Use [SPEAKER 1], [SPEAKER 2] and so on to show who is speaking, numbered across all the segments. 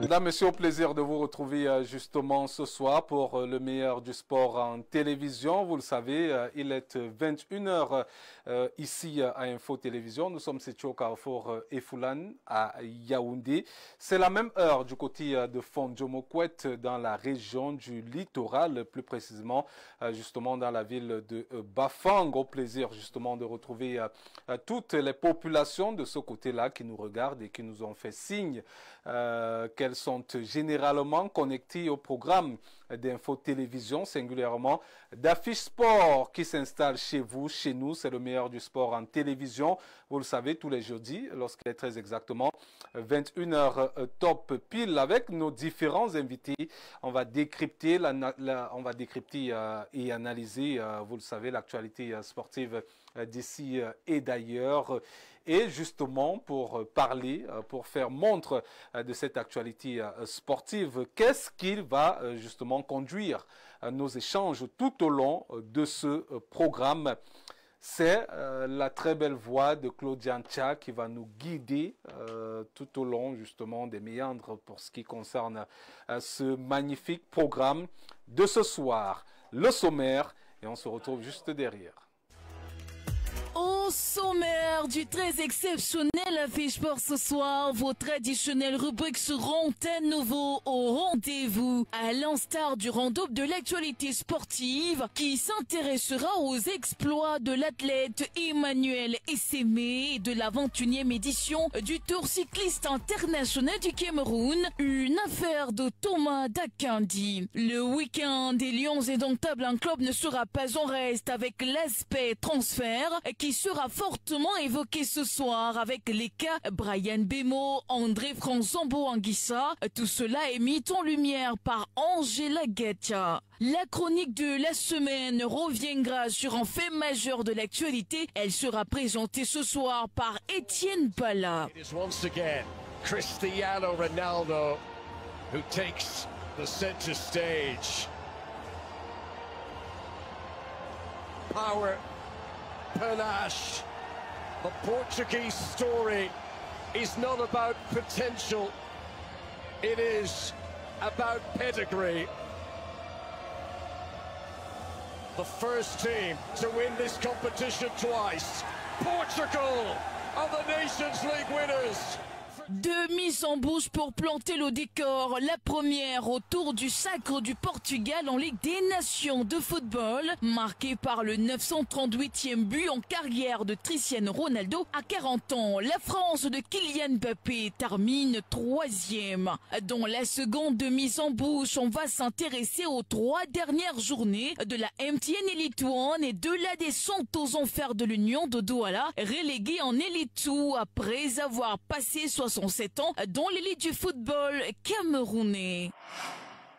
[SPEAKER 1] Mesdames, Messieurs, au plaisir de vous retrouver justement ce soir pour le meilleur du sport en télévision. Vous le savez, il est 21h ici à Info Télévision. Nous sommes situés au carrefour Efoulan à Yaoundé. C'est la même heure du côté de Fondjomokwet dans la région du littoral, plus précisément justement dans la ville de Bafang. Au plaisir justement de retrouver toutes les populations de ce côté-là qui nous regardent et qui nous ont fait signe qu'elles sont généralement connectées au programme d'Info Télévision, singulièrement d'Affiche Sport qui s'installe chez vous, chez nous. C'est le meilleur du sport en télévision. Vous le savez, tous les jeudis, lorsqu'il est très exactement 21h top pile avec nos différents invités. On va décrypter, et analyser, vous le savez, l'actualité sportive d'ici et d'ailleurs. Et justement, pour parler, pour faire montre de cette actualité sportive, qu'est-ce qu'il va justement conduire nos échanges tout au long de ce programme? C'est la très belle voix de Claudia Ntia qui va nous guider tout au long justement des méandres pour ce qui concerne ce magnifique programme de ce soir. Le sommaire, et on se retrouve juste derrière.
[SPEAKER 2] Au sommaire du très exceptionnel Affiche Sport ce soir, vos traditionnelles rubriques seront à nouveau au rendez-vous. À l'instar du round-up de l'actualité sportive qui s'intéressera aux exploits de l'athlète Emmanuel Essémé de la 21e édition du Tour cycliste international du Cameroun, une affaire de Thomas Dakandi. Le week-end des Lions indomptables, un club ne sera pas en reste avec l'aspect transfert qui sera fortement évoqué ce soir avec les cas Brian Bemo, André Franzambo Anguissa. Tout cela est mis en lumière par Angela Gatia. La chronique de la semaine reviendra sur un fait majeur de l'actualité. Elle sera présentée ce soir par Étienne Bala.
[SPEAKER 3] It is once again Cristiano Ronaldo who takes the center stage. Power, panache. The Portuguese story is not about potential, it is about pedigree. The first team to win this competition twice, Portugal are the Nations League winners.
[SPEAKER 2] Deux mises en bouche pour planter le décor. La première autour du sacre du Portugal en Ligue des Nations de football, marquée par le 938e but en carrière de Cristiano Ronaldo à 40 ans. La France de Kylian Mbappé termine 3e. Dans la seconde mise en bouche, on va s'intéresser aux 3 dernières journées de la MTN Elite One et de la descente aux enfers de l'Union de Douala, reléguée en Elite 2 après avoir passé 67 ans dans l'élite du football camerounais.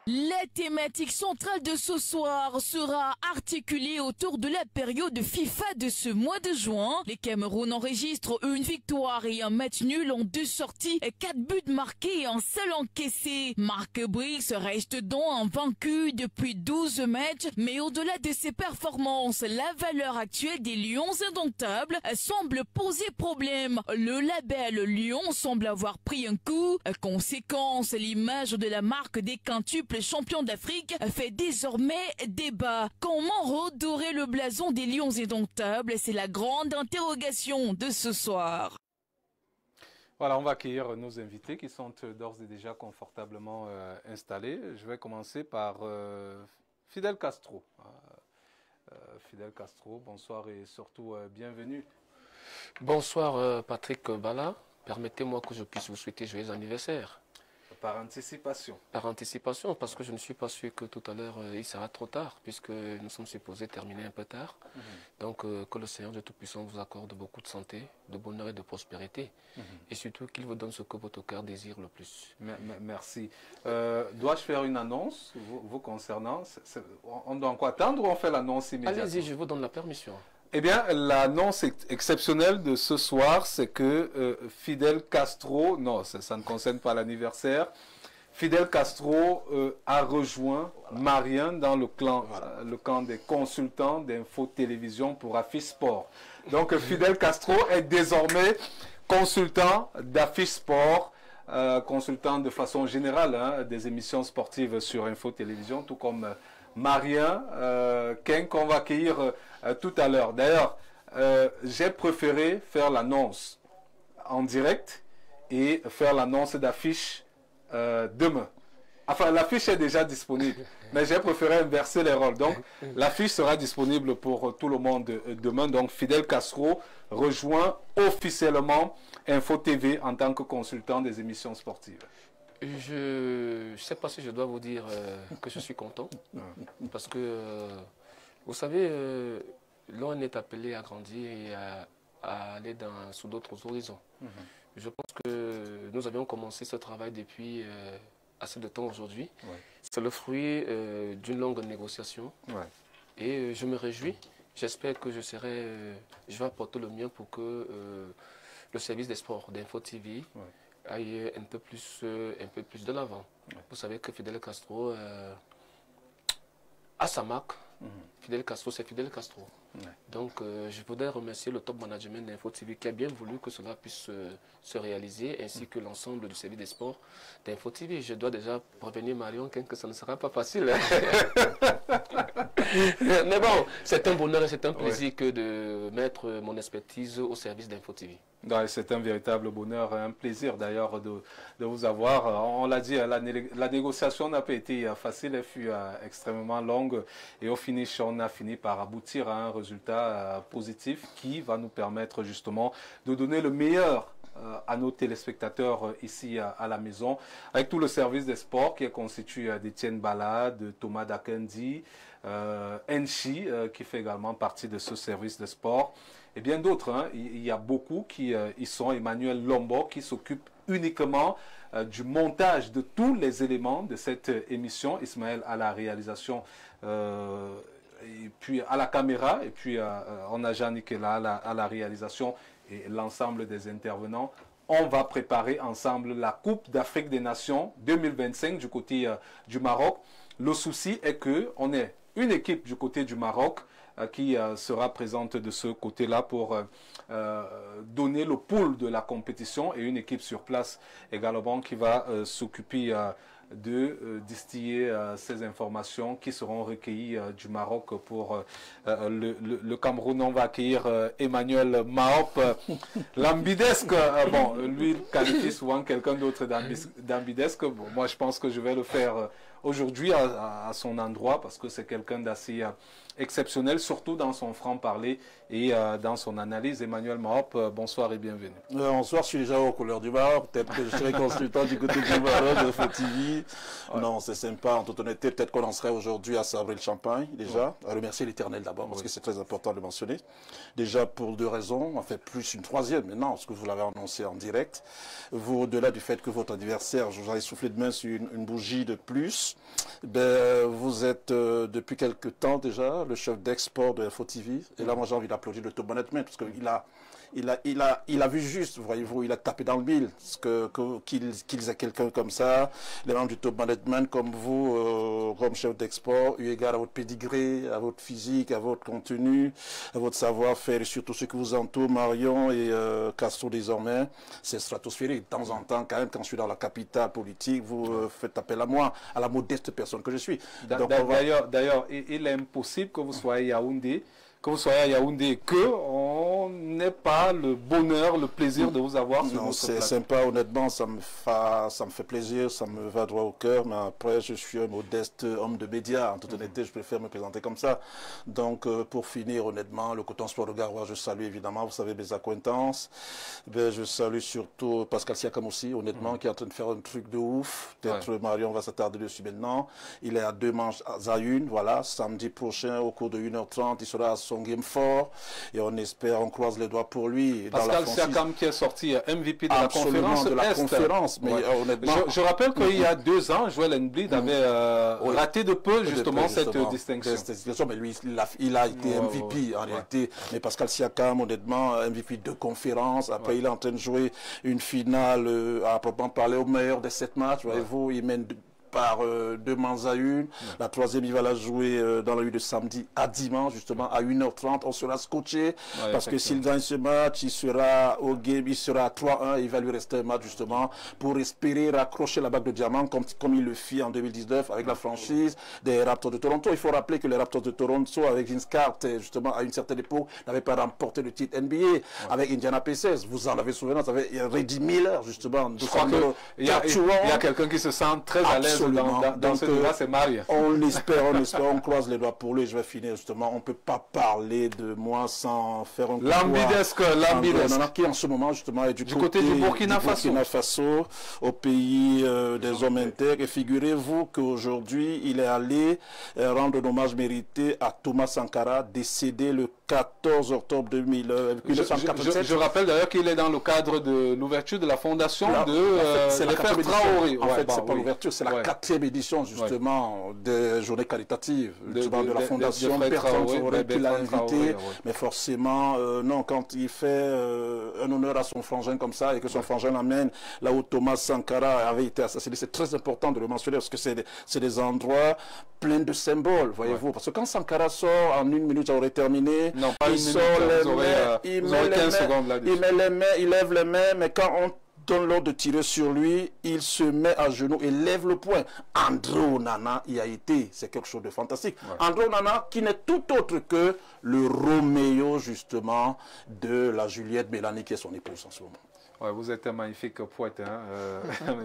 [SPEAKER 2] La thématique centrale de ce soir sera articulée autour de la période FIFA de ce mois de juin. Les Cameroun enregistrent une victoire et un match nul en 2 sorties, 4 buts marqués et un seul encaissé. Marc Brice reste donc invaincu depuis 12 matchs, mais au-delà de ses performances, la valeur actuelle des Lions indomptables semble poser problème. Le label Lyon semble avoir pris un coup. Conséquence, l'image de la marque des quintuples champion d'Afrique fait désormais débat. Comment redorer le blason des Lions indomptables? C'est la grande interrogation de ce soir.
[SPEAKER 1] Voilà, on va accueillir nos invités qui sont d'ores et déjà confortablement installés. Je vais commencer par Fidel Castro. Fidel Castro, bonsoir et surtout bienvenue.
[SPEAKER 4] Bonsoir Patrick Bala. Permettez-moi que je puisse vous souhaiter joyeux anniversaire.
[SPEAKER 1] Par anticipation.
[SPEAKER 4] Par anticipation, parce que je ne suis pas sûr que tout à l'heure il sera trop tard, puisque nous sommes supposés terminer un peu tard. Donc que le Seigneur de Tout-Puissant vous accorde beaucoup de santé, de bonheur et de prospérité. Et surtout qu'il vous donne ce que votre cœur désire le plus.
[SPEAKER 1] Merci. Dois-je faire une annonce vous concernant? On doit encore attendre ou on fait l'annonce immédiatement?
[SPEAKER 4] Allez-y, je vous donne la permission.
[SPEAKER 1] Eh bien, l'annonce exceptionnelle de ce soir, c'est que Fidel Castro, non, ça ne concerne pas l'anniversaire, Fidel Castro a rejoint Marien dans le camp des consultants d'Info Télévision pour Affiche Sport. Donc, Fidel Castro est désormais consultant d'Affiche Sport consultant de façon générale hein, des émissions sportives sur Info Télévision, tout comme Marien Ken qu'on va accueillir tout à l'heure. D'ailleurs, j'ai préféré faire l'annonce en direct et faire l'annonce d'affiche demain. Enfin, l'affiche est déjà disponible, mais j'ai préféré inverser les rôles. Donc, l'affiche sera disponible pour tout le monde demain. Donc, Fidel Castro rejoint officiellement Info TV en tant que consultant des émissions sportives.
[SPEAKER 4] Je ne sais pas si je dois vous dire que je suis content, parce que, vous savez, l'on est appelé à grandir et à aller sous d'autres horizons. Je pense que nous avions commencé ce travail depuis assez de temps aujourd'hui. C'est le fruit d'une longue négociation et je me réjouis. J'espère que je vais apporter le mien pour que le service des sports d'Info TV aille un peu plus de l'avant. Vous savez que Fidel Castro a sa marque. Fidel Castro, c'est Fidel Castro. Donc, je voudrais remercier le top management d'Info TV qui a bien voulu que cela puisse se réaliser, ainsi que l'ensemble du service des sports d'Info TV. Je dois déjà prévenir Marion que ça ne sera pas facile. Mais bon, c'est un bonheur et c'est un plaisir que de mettre mon expertise au service d'Info TV.
[SPEAKER 1] C'est un véritable bonheur, un plaisir d'ailleurs de vous avoir. On l'a dit, la négociation n'a pas été facile, elle fut extrêmement longue et au finish, on a fini par aboutir à un résultat positif qui va nous permettre justement de donner le meilleur à nos téléspectateurs ici à la maison, avec tout le service des sports qui est constitué d'Étienne Bala, de Thomas Dakendi, Enchi qui fait également partie de ce service de sport. Et bien d'autres, hein. Il y a beaucoup qui y sont. Emmanuel Lombo qui s'occupe uniquement du montage de tous les éléments de cette émission. Ismaël à la réalisation, et puis à la caméra, et puis on a Jeanne qui est là à la réalisation et l'ensemble des intervenants. On va préparer ensemble la Coupe d'Afrique des Nations 2025 du côté du Maroc. Le souci est qu'on est une équipe du côté du Maroc qui sera présente de ce côté-là pour donner le pool de la compétition et une équipe sur place également qui va s'occuper de distiller ces informations qui seront recueillies du Maroc pour le Cameroun. On va accueillir Emmanuel Maop, l'ambidesque. Bon, lui il qualifie souvent quelqu'un d'autre d'ambidesque. Bon, moi je pense que je vais le faire aujourd'hui à son endroit parce que c'est quelqu'un d'assez exceptionnel, surtout dans son franc-parler et dans son analyse. Emmanuel Maop, bonsoir et bienvenue.
[SPEAKER 5] Bonsoir, je suis déjà aux couleurs du Maroc. Peut-être que je serai consultant du côté du Maroc, de Info TV. Non, c'est sympa. En toute honnêteté, peut-être qu'on en serait aujourd'hui à sabrer le champagne, déjà. À remercier l'Éternel d'abord, parce que c'est très important de le mentionner. Déjà pour deux raisons, en fait plus une troisième maintenant, parce que vous l'avez annoncé en direct. Vous, au-delà du fait que votre adversaire, je vous avais soufflé de main sur une bougie de plus, ben, vous êtes depuis quelque temps déjà le chef d'export de Info TV. Et là, moi, j'ai envie d'applaudir le top management, parce qu'il a vu juste, voyez-vous, il a tapé dans le mille, qu'ils aient quelqu'un comme ça, les membres du top management comme vous, comme chef d'export, eu égard à votre pédigré, à votre physique, à votre contenu, à votre savoir-faire et surtout ce qui vous entoure, Marion et Castro désormais, c'est stratosphérique. De temps en temps, quand même, quand je suis dans la capitale politique, vous faites appel à moi, à la modeste personne que je suis.
[SPEAKER 1] D'ailleurs, il est impossible que vous soyez à Yaoundé, qu'on n'ait pas le bonheur, le plaisir de vous avoir sur notre plateau.
[SPEAKER 5] C'est sympa, honnêtement, ça me fait plaisir, ça me va droit au cœur, mais après, je suis un modeste homme de médias. En toute honnêteté, je préfère me présenter comme ça. Donc, pour finir, honnêtement, le Coton Sport de Garoua, je salue évidemment, vous savez, mes acquaintances. Ben, je salue surtout Pascal Siakam aussi, honnêtement, qui est en train de faire un truc de ouf. Peut-être Marion va s'attarder dessus maintenant. Il est à 2 manches à 1, voilà. Samedi prochain, au cours de 1h30, il sera à son game fort. Et on espère, on croise les doigts pour lui.
[SPEAKER 1] Pascal Siakam qui est sorti MVP de la conférence.
[SPEAKER 5] Mais honnêtement,
[SPEAKER 1] je rappelle qu'il y a 2 ans, Joel Embiid avait raté de peu justement cette distinction.
[SPEAKER 5] Mais lui, il a été MVP en réalité. Mais Pascal Siakam, honnêtement, MVP de conférence. Après, il est en train de jouer une finale à proprement parler au meilleur des 7 matchs. Voyez-vous, il mène par 2 manches à 1. La troisième, il va la jouer dans la nuit de samedi à dimanche, justement à 1h30. On sera scotché parce que s'il gagne ce match, il sera au game, il sera à 3-1. Il va lui rester un match justement pour espérer raccrocher la bague de diamant comme il le fit en 2019 avec la franchise des Raptors de Toronto. Il faut rappeler que les Raptors de Toronto, avec Vince Carter, justement à une certaine époque, n'avaient pas remporté le titre NBA. Avec Indiana Pacers, vous en avez souvenance, avec Reggie Miller, justement.
[SPEAKER 1] Je crois qu'il y a quelqu'un qui se sent très à l'aise dans ce débat, c'est Marie.
[SPEAKER 5] On l'espère, on croise les doigts pour lui. Je vais finir justement. On ne peut pas parler de moi sans faire un
[SPEAKER 1] l'ambidesque,
[SPEAKER 5] qui en ce moment justement est du
[SPEAKER 1] côté du Burkina Faso,
[SPEAKER 5] au pays des hommes intègres. Et figurez-vous qu'aujourd'hui, il est allé rendre un hommage mérité à Thomas Sankara, décédé le 14 octobre 1987.
[SPEAKER 1] Je rappelle d'ailleurs qu'il est dans le cadre de l'ouverture de la fondation
[SPEAKER 5] c'est la frères
[SPEAKER 1] Traoré.
[SPEAKER 5] En fait, c'est pas l'ouverture, c'est la 4e édition justement des journées caritatives de la fondation. Personne qui l'a invité, mais forcément, non, quand il fait un honneur à son frangin comme ça et que son frangin l'amène là où Thomas Sankara avait été assassiné, c'est très important de le mentionner parce que c'est des endroits pleins de symboles, voyez-vous. Parce que quand Sankara sort, en 1 minute, ça aurait terminé.
[SPEAKER 1] Non, pas il sort les mains,
[SPEAKER 5] il lève les mains, mais quand on donne l'ordre de tirer sur lui, il se met à genoux et lève le poing. André Onana y a été, c'est quelque chose de fantastique. André Onana qui n'est tout autre que le Roméo justement de la Juliette Mélanie qui est son épouse en ce moment.
[SPEAKER 1] Ouais, vous êtes un magnifique poète, hein,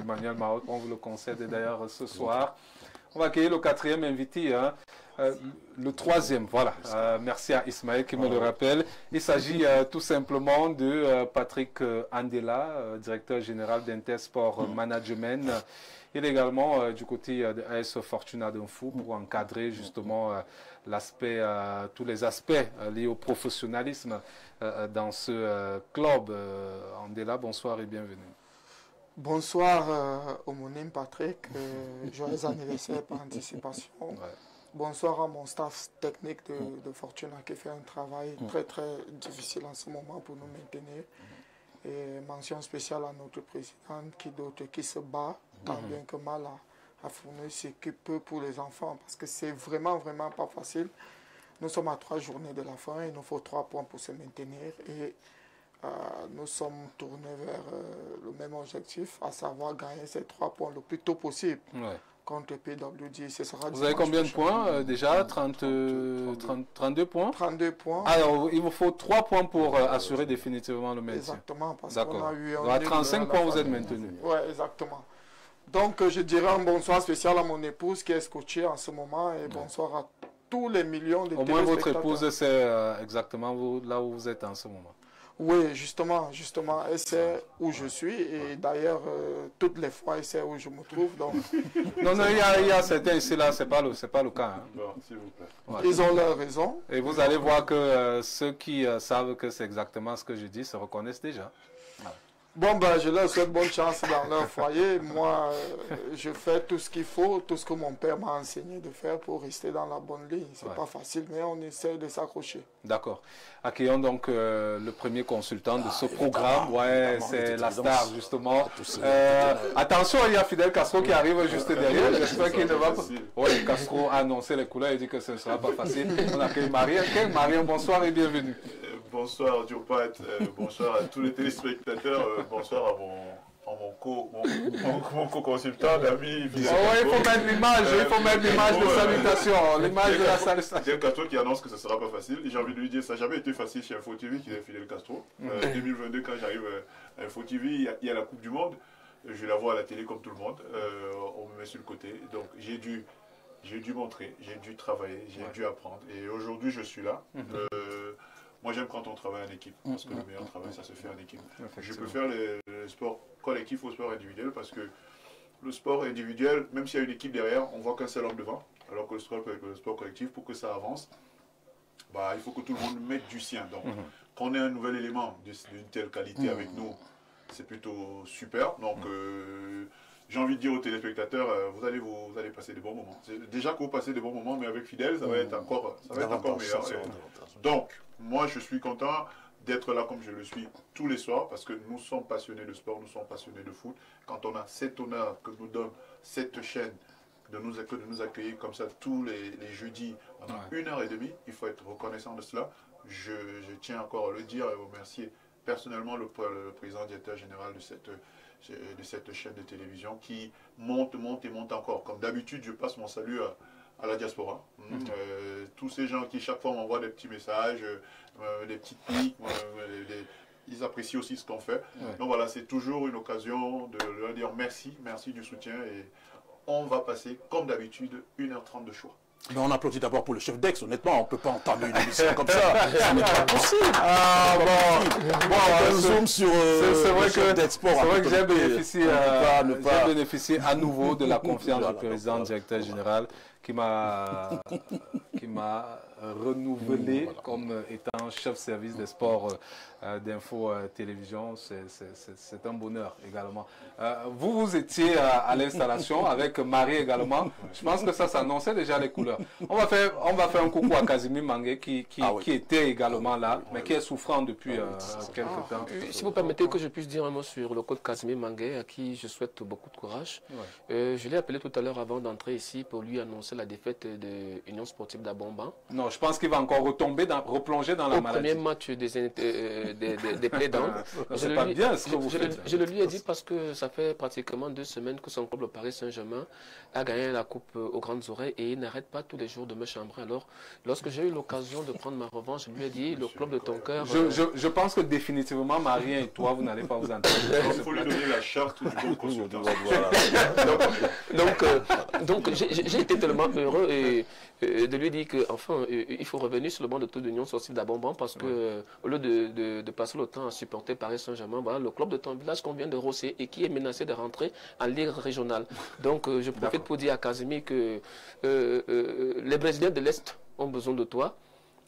[SPEAKER 1] Emmanuel Maroc, on vous le concède d'ailleurs ce soir. On va accueillir le 4e invité, hein. Le 3e, voilà. Merci à Ismaël qui me le rappelle. Il s'agit tout simplement de Patrick Andela, directeur général d'Intersport Management. Il est également du côté de AS Fortuna d'Info pour encadrer justement tous les aspects liés au professionnalisme dans ce club. Andela, bonsoir et bienvenue.
[SPEAKER 6] Bonsoir homonyme Patrick, joyeux anniversaire par anticipation. Bonsoir à mon staff technique de Fortuna qui fait un travail très très difficile en ce moment pour nous maintenir. Et mention spéciale à notre présidente qui se bat tant bien que mal à fournir ce qu'il peut pour les enfants parce que c'est vraiment pas facile. Nous sommes à 3 journées de la fin, il nous faut 3 points pour se maintenir et nous sommes tournés vers le même objectif, à savoir gagner ces 3 points le plus tôt possible contre PWD.
[SPEAKER 1] Vous avez combien de points déjà 32 points
[SPEAKER 6] 32 points.
[SPEAKER 1] Alors, il vous faut 3 points pour assurer définitivement le maintien.
[SPEAKER 6] Exactement, parce qu'on a eu
[SPEAKER 1] à 35 points, vous êtes maintenu.
[SPEAKER 6] Oui, exactement. Donc, je dirais un bonsoir spécial à mon épouse qui est scotchée en ce moment et bonsoir à tous les millions de téléspectateurs.
[SPEAKER 1] Au moins, votre épouse sait exactement là où vous êtes en ce moment.
[SPEAKER 6] Oui, justement, elle sait où je suis et d'ailleurs, toutes les fois, elle sait où je me trouve. Donc...
[SPEAKER 1] non, il y a certains ici, là, c'est pas le cas. Hein.
[SPEAKER 5] Bon, s'il vous plaît.
[SPEAKER 6] Ouais. Ils ont leur raison.
[SPEAKER 1] Et vous allez voir que ceux qui savent que c'est exactement ce que je dis se reconnaissent déjà.
[SPEAKER 6] Bon, ben, je leur souhaite bonne chance dans leur foyer. Moi, je fais tout ce qu'il faut, tout ce que mon père m'a enseigné de faire pour rester dans la bonne ligne. C'est pas facile, mais on essaie de s'accrocher.
[SPEAKER 1] D'accord. Accueillons donc le premier consultant de ce programme. Ouais, c'est la star, justement. Attention, il y a Fidel Castro qui arrive juste derrière. J'espère qu'il ne va pas... Oui, Castro a annoncé les couleurs et dit que ce ne sera pas facile. On accueille Marianne. Marianne, bonsoir et bienvenue.
[SPEAKER 7] Bonsoir Diopat, bonsoir à tous les téléspectateurs, bonsoir à mon co-consultant, l'ami.
[SPEAKER 1] Il faut mettre l'image, de salutation, l'image de la salutation.
[SPEAKER 7] Fidel Castro qui annonce que ce ne sera pas facile. J'ai envie de lui dire, ça n'a jamais été facile chez Info TV qui est Fidel Castro. 2022, quand j'arrive à Info TV, il y a la Coupe du Monde. Je la vois à la télé comme tout le monde. On me met sur le côté. Donc j'ai dû montrer, j'ai dû travailler, j'ai dû apprendre. Et aujourd'hui, je suis là. Moi, j'aime quand on travaille en équipe, parce que le meilleur travail, ça se fait en équipe. Je préfère le sport collectif au sport individuel, parce que le sport individuel, même s'il y a une équipe derrière, on ne voit qu'un seul homme devant, alors que le sport collectif, pour que ça avance, bah, il faut que tout le monde mette du sien. Donc, quand on a un nouvel élément d'une telle qualité avec nous, c'est plutôt super. Donc, j'ai envie de dire aux téléspectateurs, vous allez passer des bons moments. Déjà que vous passez des bons moments, mais avec Fidel, ça va être encore meilleur. Donc, moi, je suis content d'être là comme je le suis tous les soirs, parce que nous sommes passionnés de sport, nous sommes passionnés de foot. Quand on a cet honneur que nous donne cette chaîne de nous accueillir comme ça tous les jeudis pendant 1h30. Il faut être reconnaissant de cela. Je tiens encore à le dire et remercier personnellement le président directeur général de cette chaîne de télévision qui monte encore. Comme d'habitude, je passe mon salut à la diaspora. Tous ces gens qui chaque fois m'envoient des petits messages, des petites clics, ils apprécient aussi ce qu'on fait. Donc voilà, c'est toujours une occasion de leur dire merci du soutien et on va passer comme d'habitude 1h30 de choix.
[SPEAKER 5] Mais on applaudit d'abord pour le chef d'Aix, honnêtement, on ne peut pas entamer une émission comme ça. Ça n'est pas possible.
[SPEAKER 1] Ah bon,
[SPEAKER 5] zoom sur
[SPEAKER 1] c'est vrai que j'ai bénéficié à nouveau de la confiance du président directeur général qui m'a renouvelé comme étant chef service des sports d'Info Télévision. C'est un bonheur également. Vous étiez à l'installation avec Marie également. Je pense que ça s'annonçait déjà les couleurs. On va faire un coucou à Casimir Mangué qui était également là, mais qui est souffrant depuis quelques temps.
[SPEAKER 4] Si vous permettez que je puisse dire un mot sur le coach Casimir Mangué, à qui je souhaite beaucoup de courage. Je l'ai appelé tout à l'heure avant d'entrer ici pour lui annoncer la défaite de l'Union sportive d'Abomban.
[SPEAKER 1] Non, je pense qu'il va encore replonger dans la maladie.
[SPEAKER 4] Au premier match des plaidants.
[SPEAKER 1] C'est pas bien ce que vous faites.
[SPEAKER 4] Je le lui ai dit parce que ça fait pratiquement 2 semaines que son club, le Paris Saint-Germain, a gagné la coupe aux grandes oreilles et il n'arrête pas tous les jours de me chambrer. Alors, lorsque j'ai eu l'occasion de prendre ma revanche, je lui ai dit, le club de ton cœur...
[SPEAKER 1] Je pense que définitivement, Marie et toi, vous n'allez pas vous entendre.
[SPEAKER 7] Il faut lui donner la charte du bon consultant.
[SPEAKER 4] Donc j'ai été tellement heureux de lui dire qu'enfin, il faut revenir sur le banc de toute l'Union sportive d'Abomban parce que au lieu de passer le temps à supporter Paris Saint-Germain, voilà, le club de ton village qu'on vient de rosser et qui est menacé de rentrer en Ligue régionale. Donc je profite pour dire à Casimir que les Brésiliens de l'Est ont besoin de toi.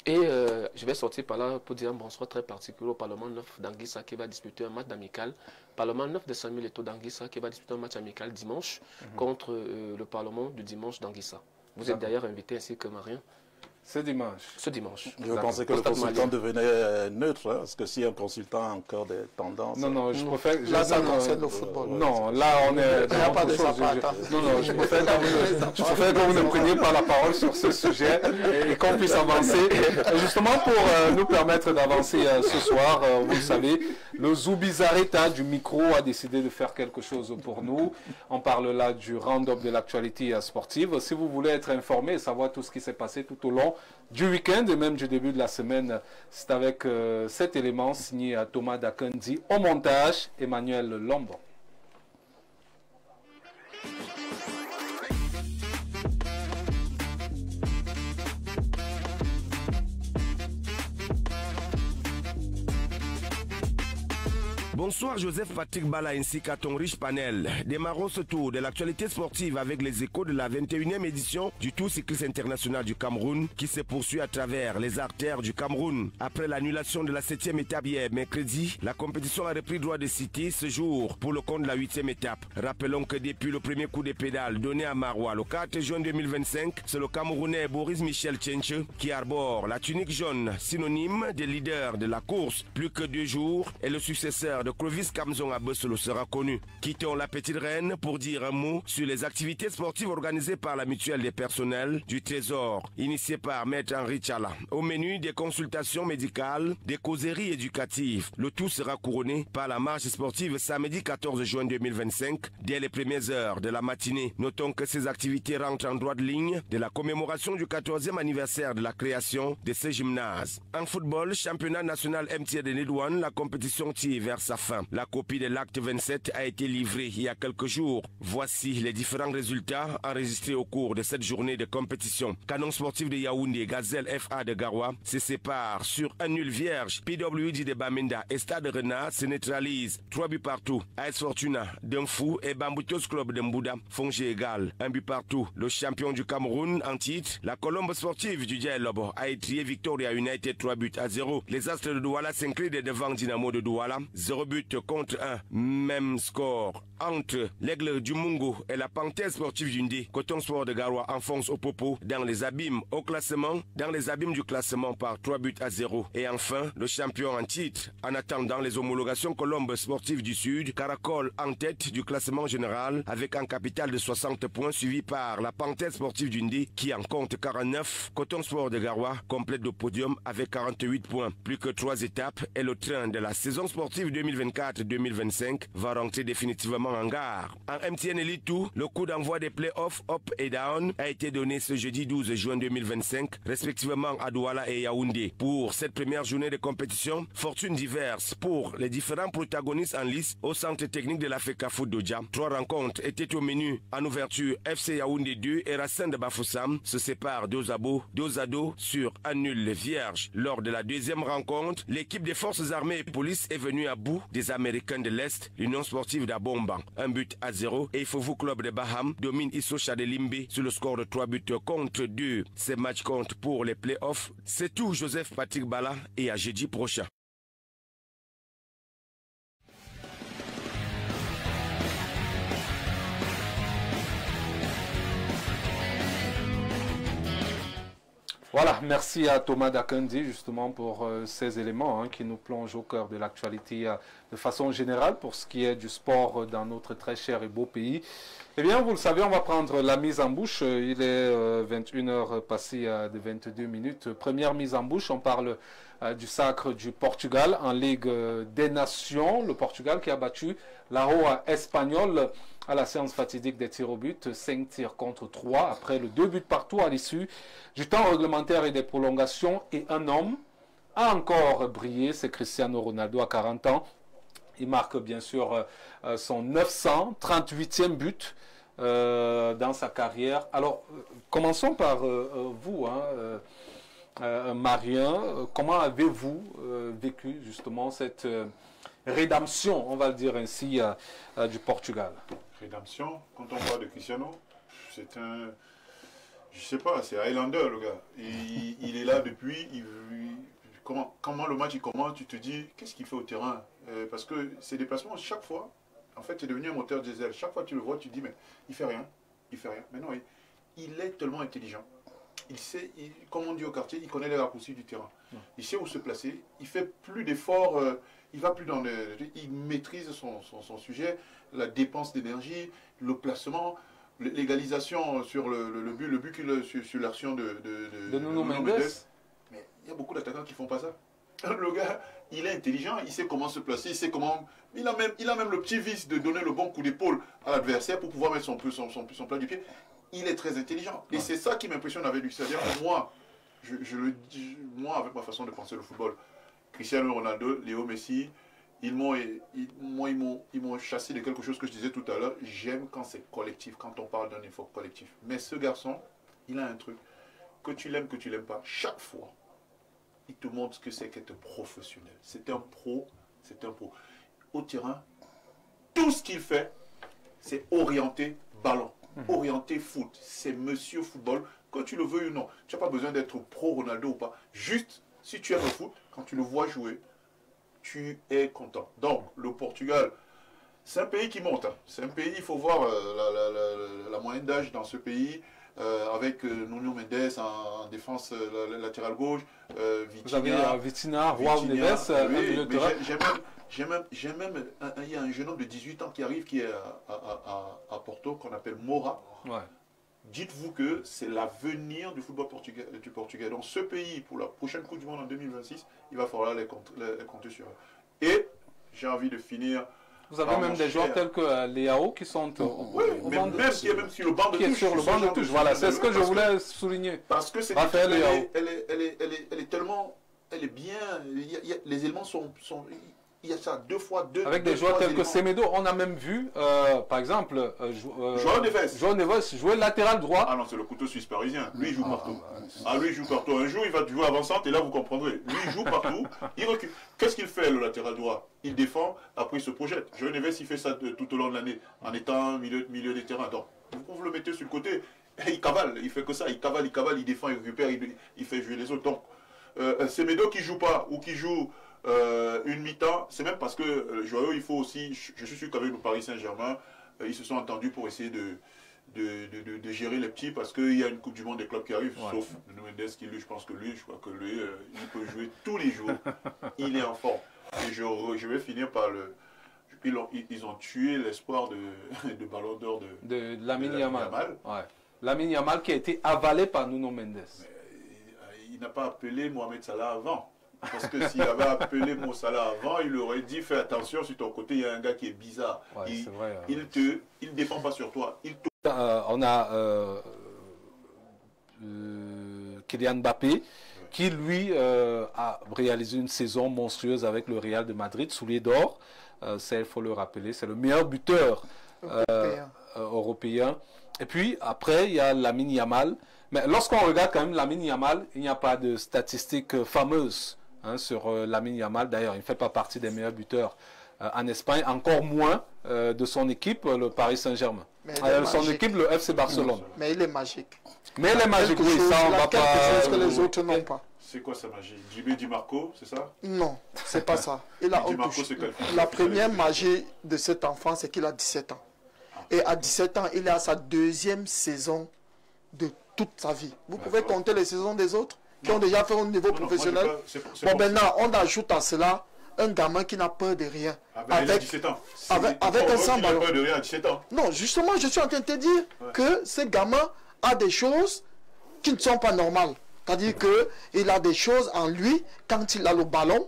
[SPEAKER 4] Et je vais sortir par là pour dire un bonsoir très particulier au Parlement 9 d'Anguissa qui va disputer un match amical. Parlement 9 de Samuel Eto'o d'Anguissa qui va disputer un match amical dimanche contre le Parlement du dimanche d'Anguissa. Vous êtes d'ailleurs invité ainsi que Marien.
[SPEAKER 1] Ce dimanche.
[SPEAKER 4] Ce dimanche.
[SPEAKER 5] Je pensais que le consultant devenait neutre, hein, parce que si un consultant a encore des tendances...
[SPEAKER 1] Non, je préfère...
[SPEAKER 6] Là, ça concerne le football.
[SPEAKER 1] Non, là, on est...
[SPEAKER 6] Il n'y a pas de Zapata.
[SPEAKER 1] Non, je préfère que vous ne preniez pas la parole sur ce sujet et qu'on puisse avancer. Justement, pour nous permettre d'avancer ce soir, vous le savez, le Zoubizarreta du micro a décidé de faire quelque chose pour nous. On parle là du round-up de l'actualité sportive. Si vous voulez être informé et savoir tout ce qui s'est passé tout au long du week-end et même du début de la semaine, c'est avec cet élément signé à Thomas Dakendi au montage, Emmanuel Lombo.
[SPEAKER 8] Bonsoir Joseph Patrick Bala ainsi qu'à ton riche panel. Démarrons ce tour de l'actualité sportive avec les échos de la 21e édition du Tour cycliste international du Cameroun qui se poursuit à travers les artères du Cameroun. Après l'annulation de la 7e étape hier mercredi, la compétition a repris droit de cité ce jour pour le compte de la 8e étape. Rappelons que depuis le premier coup de pédale donné à Marois le 4 juin 2025, c'est le Camerounais Boris Michel Tchenche qui arbore la tunique jaune, synonyme des leaders de la course. Plus que 2 jours et le successeur de Clovis Kamzong Abesolo sera connu. Quittons la petite reine pour dire un mot sur les activités sportives organisées par la mutuelle des personnels du Trésor, initiée par Maître Henri Tchala. Au menu, des consultations médicales, des causeries éducatives. Le tout sera couronné par la marche sportive samedi 14 juin 2025, dès les premières heures de la matinée. Notons que ces activités rentrent en droite ligne de la commémoration du 14e anniversaire de la création de ce gymnase. En football, championnat national MTN de Nidouane, la compétition tire vers sa fin. La copie de l'acte 27 a été livrée il y a quelques jours. Voici les différents résultats enregistrés au cours de cette journée de compétition. Canon sportif de Yaoundé, Gazelle FA de Garoua se séparent sur un nul vierge. PWD de Bamenda et Stade Renard se neutralisent 3 buts partout. AS Fortuna, Dunfou et Bambutos Club de Mbouda font jeu égal. 1 but partout. Le champion du Cameroun en titre, la Colombe sportive du Dialobo a étrié Victoria United 3 buts à 0. Les Astres de Douala s'inclinent devant Dynamo de Douala 0 but contre 1. Même score entre l'Aigle du Mungo et la Panthère sportive d'Undé. Coton Sport de Garoua enfonce au popo dans les abîmes au classement, dans les abîmes du classement par 3-0. Et enfin, le champion en titre, en attendant les homologations Colombe sportive du Sud, caracole en tête du classement général avec un capital de 60 points suivi par la Panthère sportive d'Undé qui en compte 49. Coton Sport de Garoua complète le podium avec 48 points. Plus que 3 étapes et le train de la saison sportive 2024-2025 va rentrer définitivement en gare. En MTN Elite 2, le coup d'envoi des playoffs up et down a été donné ce jeudi 12 juin 2025, respectivement à Douala et Yaoundé. Pour cette première journée de compétition, fortune diverse pour les différents protagonistes en lice au centre technique de la FECAFOOT d'Odja. 3 rencontres étaient au menu. En ouverture, FC Yaoundé 2 et Racine de Bafoussam se séparent 2-2 sur un nul vierge. Lors de la deuxième rencontre, l'équipe des forces armées et police est venue à bout des Américains de l'Est, l'Union sportive d'Abomba. 1-0 et Ifovu Club de Baham domine Issocha de Limbe sur le score de 3-2. Ces matchs comptent pour les playoffs. C'est tout, Joseph Patrick Bala, et à jeudi prochain.
[SPEAKER 1] Voilà, merci à Thomas Dakendi justement pour ces éléments qui nous plongent au cœur de l'actualité de façon générale pour ce qui est du sport dans notre très cher et beau pays. Eh bien, vous le savez, on va prendre la mise en bouche. Il est 21h passé de 22 minutes. Première mise en bouche, on parle du sacre du Portugal en Ligue des Nations. Le Portugal qui a battu la Roa espagnole à la séance fatidique des tirs au but, 5 tirs contre 3, après le 2 buts partout à l'issue du temps réglementaire et des prolongations. Et un homme a encore brillé, c'est Cristiano Ronaldo à 40 ans. Il marque bien sûr son 938e but dans sa carrière. Alors, commençons par vous, Marien. Comment avez-vous vécu justement cette rédemption, on va le dire ainsi, du Portugal?
[SPEAKER 7] Rédemption, quand on parle de Cristiano, c'est un... Je sais pas, c'est Highlander le gars. Il est là depuis... Comment le match il commence, tu te dis, qu'est-ce qu'il fait au terrain? Parce que ses déplacements, chaque fois, en fait, c'est devenu un moteur diesel. Chaque fois que tu le vois, tu te dis, mais il fait rien. Il fait rien. Mais non, il est tellement intelligent. Il sait, comme on dit au quartier, il connaît les raccourcis du terrain. Il sait où se placer. Il fait plus d'efforts. Il va plus dans il maîtrise son sujet, la dépense d'énergie, le placement, l'égalisation sur le but sur l'action de
[SPEAKER 1] Nuno Mendes.
[SPEAKER 7] Mais il y a beaucoup d'attaquants qui font pas ça. Le gars, il est intelligent, il sait comment se placer, il sait comment... Il a même le petit vice de donner le bon coup d'épaule à l'adversaire pour pouvoir mettre son plat du pied. Il est très intelligent. Et c'est ça qui m'impressionne avec lui. C'est-à-dire que moi, je le dis, moi, avec ma façon de penser le football, Cristiano Ronaldo, Léo Messi, ils m'ont chassé de quelque chose que je disais tout à l'heure. J'aime quand c'est collectif, quand on parle d'un effort collectif. Mais ce garçon, il a un truc. Que tu l'aimes pas, chaque fois, il te montre ce que c'est qu'être professionnel. C'est un pro, c'est un pro. Au terrain, tout ce qu'il fait, c'est orienté ballon, orienté foot. C'est monsieur football, que tu le veux ou non. Tu n'as pas besoin d'être pro Ronaldo ou pas. Juste, si tu aimes le foot, quand tu le vois jouer, tu es content. Donc, le Portugal, c'est un pays qui monte. C'est un pays, il faut voir la moyenne d'âge dans ce pays. Avec Nuno Mendes en défense latérale gauche,
[SPEAKER 1] vous avez Vitinha, João Neves,
[SPEAKER 7] j'ai même il y a un jeune homme de 18 ans qui arrive, qui est à Porto, qu'on appelle Moura.
[SPEAKER 1] Ouais.
[SPEAKER 7] Dites-vous que c'est l'avenir du football du Portugal. Dans ce pays, pour la prochaine Coupe du Monde en 2026, il va falloir les compter sur eux. Et j'ai envie de finir.
[SPEAKER 1] Vous avez même des joueurs tels que Léao qui sont
[SPEAKER 7] oui, mais qui est même sur le banc de touche.
[SPEAKER 1] Qui est sur le banc de touche, voilà, c'est ce que je voulais souligner.
[SPEAKER 7] Parce que c'est
[SPEAKER 1] Raphaël Léao.
[SPEAKER 7] Elle est tellement... Elle est bien... les éléments sont il y a ça, avec
[SPEAKER 1] des joueurs tels que Semedo, on a même vu, par exemple, João Neves jouer latéral droit.
[SPEAKER 7] Ah non, c'est le couteau suisse parisien. Lui, il joue partout. Lui, il joue partout. Un jour, il va jouer avant-centre et là, vous comprendrez. Lui, il joue partout. Il recule. Qu'est-ce qu'il fait, le latéral droit? Il défend, après, il se projette. João Neves, il fait ça tout au long de l'année, en étant milieu des terrains. Donc, vous le mettez sur le côté, il cavale. Il fait que ça. Il cavale, il défend, il récupère, il fait jouer les autres. Donc, Semedo qui joue pas ou qui joue une mi-temps, c'est même parce que Joao, il faut aussi, je suis sûr qu'avec le Paris Saint-Germain, ils se sont entendus pour essayer de gérer les petits parce qu'il y a une Coupe du Monde des clubs qui arrive, sauf Nuno Mendes qui lui, je crois que lui, il peut jouer tous les jours. Il est en forme. Et je vais finir par le... Ils ont tué l'espoir de Ballon d'Or
[SPEAKER 1] de Lamine Yamal. Ouais. Lamine Yamal qui a été avalé par Nuno Mendes.
[SPEAKER 7] Il n'a pas appelé Mohamed Salah avant. Parce que s'il avait appelé Mo Salah avant, il aurait dit fais attention, sur ton côté, il y a un gars qui est bizarre.
[SPEAKER 1] Ouais,
[SPEAKER 7] il ne défend pas sur toi.
[SPEAKER 1] On a Kylian Mbappé qui, lui, a réalisé une saison monstrueuse avec le Real de Madrid, soulier d'or. Ça, il faut le rappeler, c'est le meilleur buteur européen. Et puis, après, il y a Lamine Yamal. Mais lorsqu'on regarde quand même Lamine Yamal, il n'y a pas de statistiques fameuses sur Lamine Yamal. D'ailleurs, il ne fait pas partie des meilleurs buteurs en Espagne, encore moins de son équipe, le Paris Saint-Germain. Son équipe, le FC Barcelone.
[SPEAKER 6] Mais il est magique.
[SPEAKER 1] Mais il est magique, oui, ça on va pas...
[SPEAKER 6] Quelque chose que les autres n'ont pas.
[SPEAKER 7] C'est quoi sa magie? JB Di Marco, c'est ça?
[SPEAKER 6] Non, c'est pas ça. Il a la première magie de cet enfant, c'est qu'il a 17 ans. Et à 17 ans, il est à sa deuxième saison de toute sa vie. Vous pouvez compter les saisons des autres qui ont déjà fait au niveau professionnel. Bon, maintenant, on ajoute à cela un gamin qui n'a peur de rien.
[SPEAKER 7] Il a 17 ans.
[SPEAKER 6] Avec un sans ballon.
[SPEAKER 7] Il n'a peur de rien à 17 ans.
[SPEAKER 6] Non, justement, je suis en train de te dire que ce gamin a des choses qui ne sont pas normales. C'est-à-dire qu'il a des choses en lui, quand il a le ballon,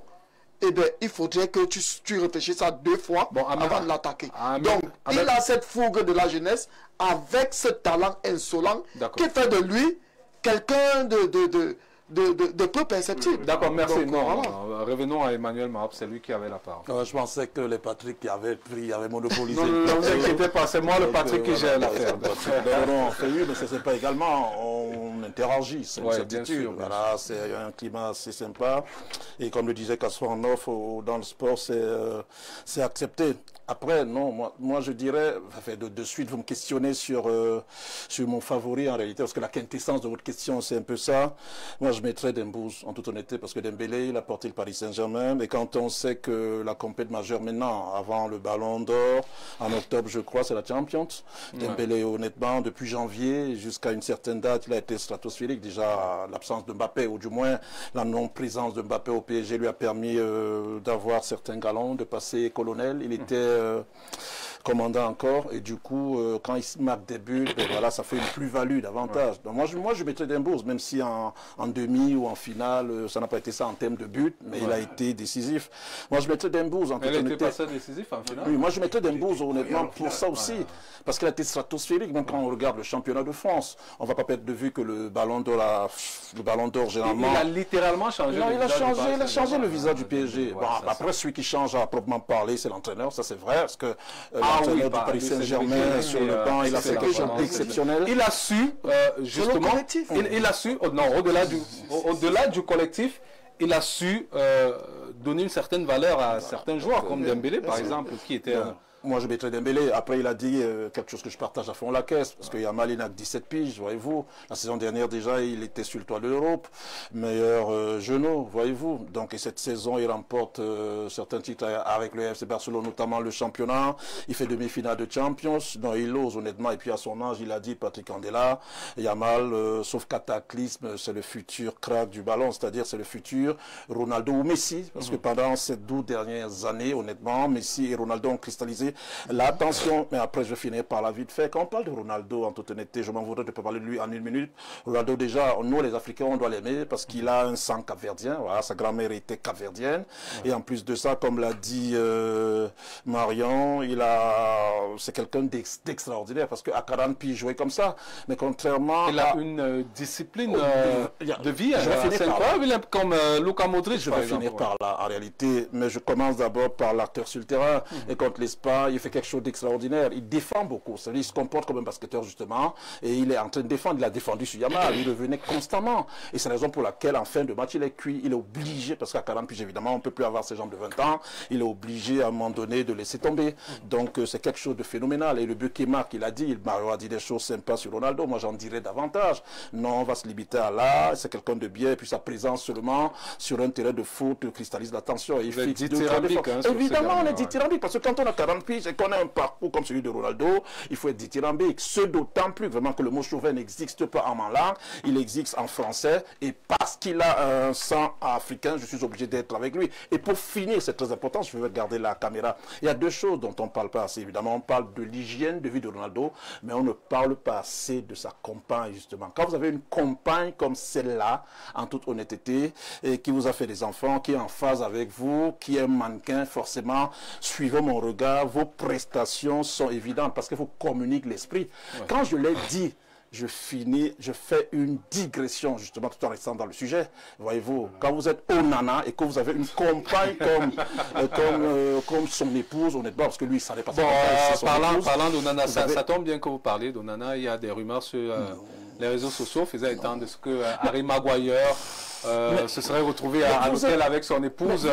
[SPEAKER 6] eh bien, il faudrait que tu réfléchisses à 2 fois avant de l'attaquer. Donc, il a cette fougue de la jeunesse avec ce talent insolent qui fait de lui quelqu'un de peu perceptible.
[SPEAKER 1] D'accord, merci.
[SPEAKER 6] Donc,
[SPEAKER 1] voilà. Revenons à Emmanuel Mahop, c'est lui qui avait la parole.
[SPEAKER 5] Je pensais que les Patrick qui avaient monopolisé.
[SPEAKER 1] Non, ne vous inquiétez pas, c'est moi le Patrick qui gère l'affaire.
[SPEAKER 5] Non, mais ce n'est pas également, on interagit, c'est une certitude. Voilà, c'est un climat assez sympa. Et comme le disait Kassouranoff, dans le sport, c'est accepté. Après, non, moi je dirais, de suite, vous me questionnez sur mon favori en réalité, parce que la quintessence de votre question, c'est un peu ça. Moi, je mettrais Dembouz, en toute honnêteté, parce que Dembélé, il a porté le Paris Saint-Germain. Mais quand on sait que la compète majeure maintenant, avant le Ballon d'Or, en octobre, je crois, c'est la Champions. Dembélé, honnêtement, depuis janvier jusqu'à une certaine date, il a été stratosphérique. Déjà, l'absence de Mbappé, ou du moins la non-présence de Mbappé au PSG, lui a permis d'avoir certains galons, de passer colonel. Il était commandant encore, et du coup, quand il marque des buts, voilà, ça fait une plus-value davantage. Donc moi, je mettrais Dembouz, même si en demi ou en finale, ça n'a pas été ça en termes de but, mais il a été décisif. Moi, je mettrais Dembouz en toute honnêteté.
[SPEAKER 1] Il a été passé décisif en finale.
[SPEAKER 5] Oui, moi, je mettrais Dembouz, honnêtement, pour ça aussi, parce qu'il a été stratosphérique. Même quand on regarde le championnat de France, on ne va pas perdre de vue que le Ballon d'Or, généralement...
[SPEAKER 1] Il a littéralement changé
[SPEAKER 5] le visage du PSG. Il a changé le visage du PSG. Bon, après, celui qui change à proprement parler, c'est l'entraîneur, ça c'est vrai, parce que l'entraîneur du Paris Saint-Germain sur le banc, il a fait quelque chose d'exceptionnel.
[SPEAKER 1] Il a su, justement, il a su, au-delà du collectif, il a su donner une certaine valeur à certains joueurs, comme Dembélé, par exemple, qui était...
[SPEAKER 5] Moi, je mettrais Dembélé. Après, il a dit quelque chose que je partage à fond la caisse, parce qu'il y a Yamal, il n'a que 17 piges, voyez-vous. La saison dernière, déjà, il était sur le toit de l'Europe. Meilleur genou, voyez-vous. Donc, et cette saison, il remporte certains titres avec le FC Barcelone, notamment le championnat. Il fait demi-finale de Champions. Donc, il ose, honnêtement. Et puis, à son âge, il a dit, Patrick Andela, Yamal, sauf cataclysme, c'est le futur crack du ballon, c'est-à-dire c'est le futur Ronaldo ou Messi. Parce que pendant ces 12 dernières années, honnêtement, Messi et Ronaldo ont cristallisé l'attention, mais après je finis par la vite fait. Quand on parle de Ronaldo, en toute honnêteté, je m'en voudrais de ne pas parler de lui en 1 minute. Ronaldo, déjà, nous les Africains, on doit l'aimer parce qu'il a un sang capverdien. Voilà, sa grand-mère était capverdienne. Et en plus de ça, comme l'a dit Marion, c'est quelqu'un d'extraordinaire parce qu'à 40 pieds, il jouait comme ça. Mais contrairement
[SPEAKER 1] il a une discipline de vie. C'est incroyable, comme Luka Modric.
[SPEAKER 5] Je vais finir par là, en réalité. Mais je commence d'abord par l'acteur sur le terrain. Et contre l'Espagne, justement, il fait quelque chose d'extraordinaire. Il défend beaucoup. C'est-à-dire, il se comporte comme un basketteur, justement, et il est en train de défendre. Il a défendu Suyama, il revenait constamment. Et c'est la raison pour laquelle, en fin de match, il est cuit, il est obligé, parce qu'à 40 piges, évidemment, on ne peut plus avoir ses jambes de 20 ans, il est obligé, à un moment donné, de laisser tomber. Donc, c'est quelque chose de phénoménal. Et le but qu'il marque, il a dit, il m'a dit des choses sympas sur Ronaldo. Moi, j'en dirais davantage. Non, on va se limiter à là. C'est quelqu'un de bien. Et puis, sa présence seulement sur un terrain de foot cristallise l'attention. Et il fixe évidemment, on est dithyrambique. Parce que quand on a 40 piges et qu'on a un parcours comme celui de Ronaldo, il faut être dithyrambique. Ce d'autant plus vraiment que le mot chauvet n'existe pas en langue. Il existe en français. Et parce qu'il a un sang africain, je suis obligé d'être avec lui. Et pour finir, c'est très important, je vais regarder la caméra. Il y a deux choses dont on ne parle pas assez. Évidemment, on parle de l'hygiène de vie de Ronaldo, mais on ne parle pas assez de sa compagne, justement. Quand vous avez une compagne comme celle-là, en toute honnêteté, et qui vous a fait des enfants, qui est en phase avec vous, qui est un mannequin, forcément, suivant mon regard, vos prestations sont évidentes parce qu'il faut communiquer l'esprit. Ouais. Quand je l'ai dit, je fais une digression, justement, tout en restant dans le sujet. Voyez-vous, quand vous êtes Onana et que vous avez une compagne comme son épouse, honnêtement, parce que lui, ça n'est pas
[SPEAKER 1] bon, parlant d'Onana, ça tombe bien que vous parlez d'Onana. Il y a des rumeurs sur les réseaux sociaux faisant étant de ce que Harry Maguire se serait retrouvé à l'hôtel avec son épouse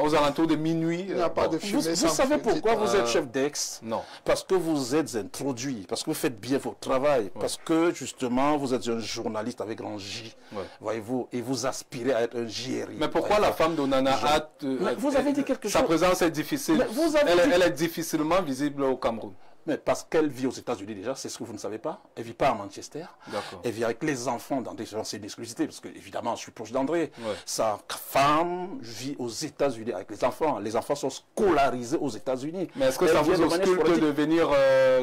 [SPEAKER 1] aux alentours de minuit.
[SPEAKER 6] Il n'y a pas de fumée.
[SPEAKER 5] Vous savez pourquoi vous êtes chef d'ex?
[SPEAKER 1] Non.
[SPEAKER 5] Parce que vous êtes introduit, parce que vous faites bien votre travail, parce que justement vous êtes un journaliste avec un J, voyez-vous, et vous aspirez à être un JRI.
[SPEAKER 1] Mais pourquoi la femme d'Onana a...
[SPEAKER 5] vous avez dit quelque chose.
[SPEAKER 1] Sa présence est difficile. Elle est difficilement visible au Cameroun.
[SPEAKER 5] Mais parce qu'elle vit aux États-Unis déjà, c'est ce que vous ne savez pas. Elle ne vit pas à Manchester. Elle vit avec les enfants d'André. C'est une exclusivité, parce que évidemment, je suis proche d'André. Sa femme vit aux États-Unis avec les enfants. Les enfants sont scolarisés aux États-Unis.
[SPEAKER 1] Mais est-ce que ça vous ausculte de venir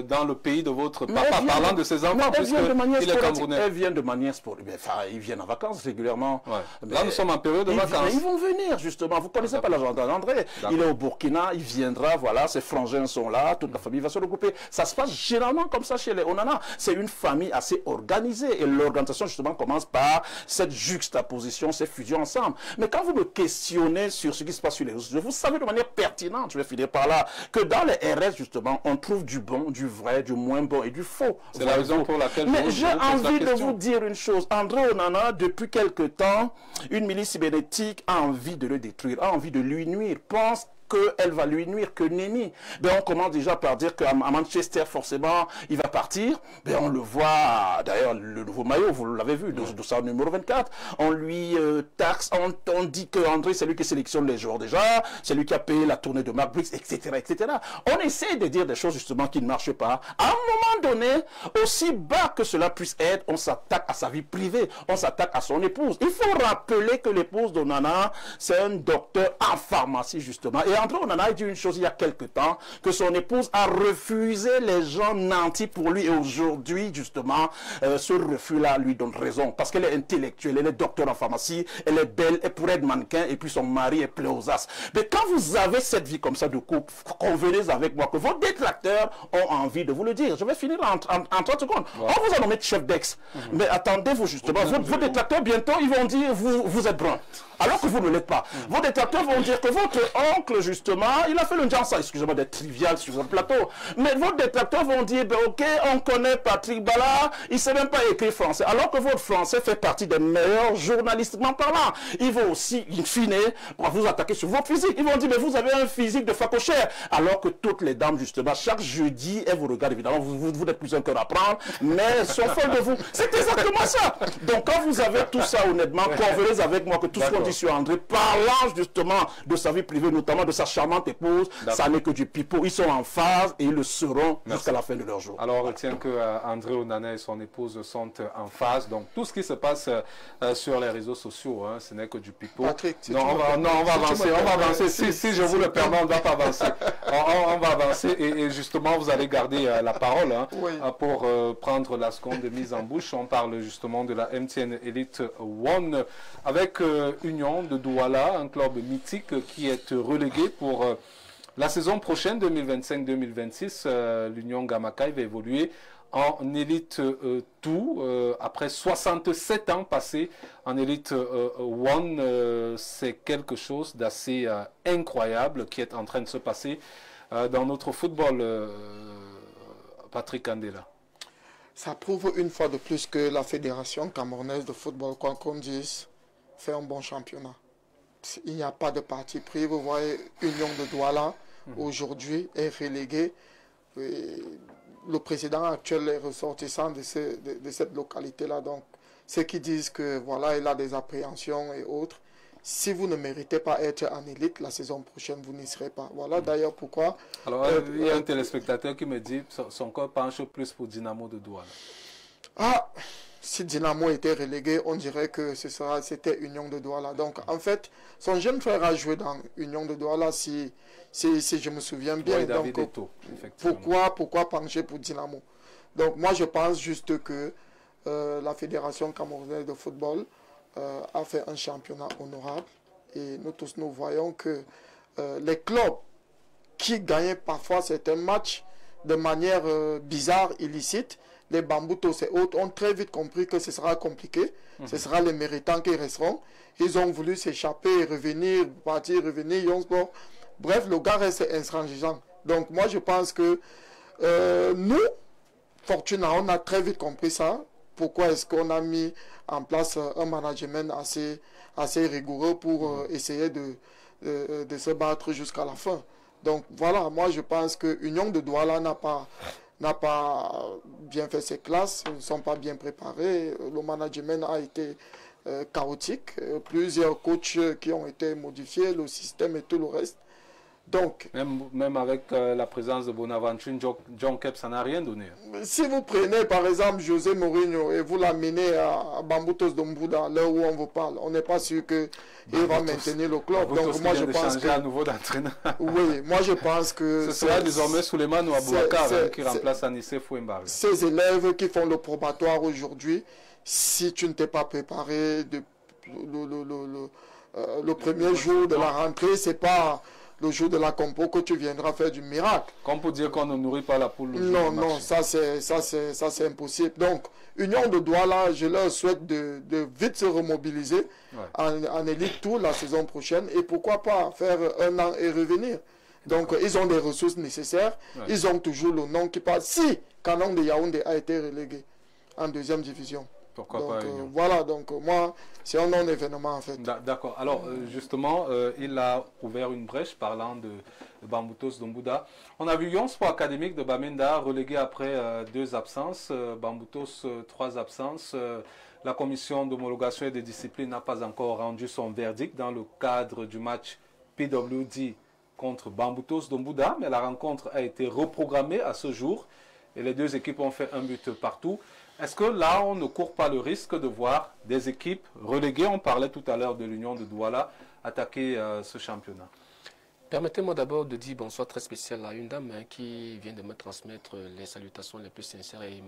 [SPEAKER 1] dans le pays de votre papa, parlant de ses enfants, puisqu'il est camerounais?
[SPEAKER 5] Elle vient de manière sportive. Enfin, ils viennent en vacances régulièrement.
[SPEAKER 1] Là, nous sommes en période de vacances.
[SPEAKER 5] Ils vont venir, justement. Vous ne connaissez pas l'agenda d'André. Il est au Burkina, il viendra, voilà, ses frangins sont là, toute la famille va se regrouper. Ça se passe généralement comme ça chez les Onana. C'est une famille assez organisée et l'organisation justement commence par cette juxtaposition, ces fusions ensemble. Mais quand vous me questionnez sur ce qui se passe sur les réseaux sociaux, vous savez de manière pertinente, je vais finir par là, que dans les RS justement, on trouve du bon, du vrai, du moins bon et du faux.
[SPEAKER 1] C'est la raison pour laquelle
[SPEAKER 5] mais j'ai envie de vous dire une chose. André Onana, depuis quelque temps, une milice cybernétique a envie de le détruire, a envie de lui nuire, pense qu'elle va lui nuire, que nenni. Ben, on commence déjà par dire qu'à Manchester, forcément, il va partir. Ben, on le voit, d'ailleurs, le nouveau maillot, vous l'avez vu, de sa numéro 24. On lui taxe, on dit qu'André, c'est lui qui sélectionne les joueurs déjà, c'est lui qui a payé la tournée de Mark Briggs, etc., etc. On essaie de dire des choses, justement, qui ne marchent pas. À un moment donné, aussi bas que cela puisse être, on s'attaque à sa vie privée, on s'attaque à son épouse. Il faut rappeler que l'épouse d'Onana, c'est un docteur en pharmacie, justement. Et André Onana a dit une chose il y a quelque temps, que son épouse a refusé les gens nantis pour lui. Et aujourd'hui, justement, ce refus-là lui donne raison. Parce qu'elle est intellectuelle, elle est docteur en pharmacie, elle est belle, elle pourrait être mannequin, et puis son mari est pléosasse. Mais quand vous avez cette vie comme ça de couple, convenez avec moi que vos détracteurs ont envie de vous le dire. Je vais finir en 30 secondes. On vous a nommé chef d'ex. Mais attendez-vous justement, vos détracteurs bientôt, ils vont dire, vous êtes brun. Alors que vous ne l'êtes pas. Vos détracteurs vont dire que votre oncle, justement, il a fait le genre, excusez-moi d'être trivial sur un plateau. Mais vos détracteurs vont dire, ben, ok, on connaît Patrick Bala, il ne sait même pas écrire français. Alors que votre français fait partie des meilleurs journalistiquement parlant. Ils vont aussi, in fine, vous attaquer sur votre physique. Ils vont dire, mais vous avez un physique de facochère. Alors que toutes les dames, justement, chaque jeudi, elles vous regardent, évidemment, vous n'êtes plus un cœur à prendre, mais elles sont folles de vous. C'est exactement ça. Donc, quand vous avez tout ça, honnêtement, convenez avec moi que tout ce qu'on dit sur André, parlant justement de sa vie privée, notamment de sa charmante épouse, ça n'est que du pipeau. Ils sont en phase et ils le seront jusqu'à la fin de leur jour.
[SPEAKER 1] Alors, on retient que André Onana et son épouse sont en phase. Donc, tout ce qui se passe sur les réseaux sociaux, hein, ce n'est que du pipeau.
[SPEAKER 6] Patrick,
[SPEAKER 1] on va avancer. Si je vous le permets, on ne va pas avancer. On va avancer et justement, vous allez garder la parole pour prendre la seconde mise en bouche. On parle justement de la MTN Elite One avec Union de Douala, un club mythique qui est relégué pour la saison prochaine 2025-2026. L'Union Gamakai va évoluer en Elite 2 après 67 ans passés en Elite 1. C'est quelque chose d'assez incroyable qui est en train de se passer dans notre football, Patrick Kandela?
[SPEAKER 6] Ça prouve une fois de plus que la Fédération camerounaise de football, quoi qu'on dise, fait un bon championnat. Il n'y a pas de parti pris. Vous voyez, Union de Douala, aujourd'hui, est relégué. Le président actuel est ressortissant de cette localité-là. Donc, ceux qui disent que voilà, il a des appréhensions et autres, si vous ne méritez pas être en élite, la saison prochaine, vous n'y serez pas. Voilà d'ailleurs pourquoi...
[SPEAKER 1] Alors, il y a un téléspectateur qui me dit que son corps penche plus pour Dynamo de Douala.
[SPEAKER 6] Ah, si Dynamo était relégué, on dirait que c'était Union de Douala. Donc, en fait, son jeune frère a joué dans Union de Douala, si je me souviens bien.
[SPEAKER 1] Oui,
[SPEAKER 6] donc,
[SPEAKER 1] Eto,
[SPEAKER 6] pourquoi pencher pour Dynamo? Donc, moi, je pense juste que la Fédération camerounaise de football a fait un championnat honorable. Et nous tous, nous voyons que les clubs qui gagnaient parfois certains matchs de manière bizarre, illicite, les Bamboutos et autres ont très vite compris que ce sera compliqué. Ce sera les méritants qui resteront. Ils ont voulu s'échapper, revenir, partir, revenir. Bref, le gars reste intransigeant. Donc moi, je pense que nous, Fortuna, on a très vite compris ça. Pourquoi est-ce qu'on a mis en place un management assez rigoureux pour essayer de se battre jusqu'à la fin. Donc voilà, moi je pense que Union de Douala n'a pas bien fait ses classes, ils ne sont pas bien préparés, le management a été chaotique, plusieurs coachs qui ont été modifiés, le système et tout le reste. Donc,
[SPEAKER 1] même avec la présence de Bonaventure, John Kep, ça n'a rien donné.
[SPEAKER 6] Si vous prenez par exemple José Mourinho et vous l'amenez à Bamboutos d'Ombouda, là où on vous parle, on n'est pas sûr qu'il va maintenir le club.
[SPEAKER 1] Donc moi je pense que à nouveau d'entraîneur.
[SPEAKER 6] Oui, moi je pense que
[SPEAKER 1] ce sera désormais Souleymane Ouabouakar qui remplace Anissé Fouembaré.
[SPEAKER 6] Ces élèves qui font le probatoire aujourd'hui, si tu ne t'es pas préparé le premier jour de la rentrée, c'est pas le jour de la compo que tu viendras faire du miracle.
[SPEAKER 1] Comme pour dire qu'on ne nourrit pas la poule.
[SPEAKER 6] Non, ça c'est impossible. Donc, Union de Douala, je leur souhaite de vite se remobiliser en élite tout la saison prochaine. Et pourquoi pas faire un an et revenir. Donc, ils ont des ressources nécessaires. Ils ont toujours le nom qui passe. Si Canon de Yaoundé a été relégué en deuxième division.
[SPEAKER 1] Pourquoi pas
[SPEAKER 6] voilà, donc moi, c'est un non-événement en fait.
[SPEAKER 1] D'accord. Alors, justement, il a ouvert une brèche parlant de Bamboutos d'Ombouda. On a vu Yon Sport Académique de Bamenda relégué après 2 absences, Bamboutos 3 absences. La commission d'homologation et de discipline n'a pas encore rendu son verdict dans le cadre du match PWD contre Bamboutos d'Ombouda, mais la rencontre a été reprogrammée à ce jour et les 2 équipes ont fait un but partout. Est-ce que là, on ne court pas le risque de voir des équipes reléguées, on parlait tout à l'heure de l'Union de Douala, attaquer ce championnat?
[SPEAKER 4] Permettez-moi d'abord de dire bonsoir très spécial à une dame qui vient de me transmettre les salutations les plus sincères et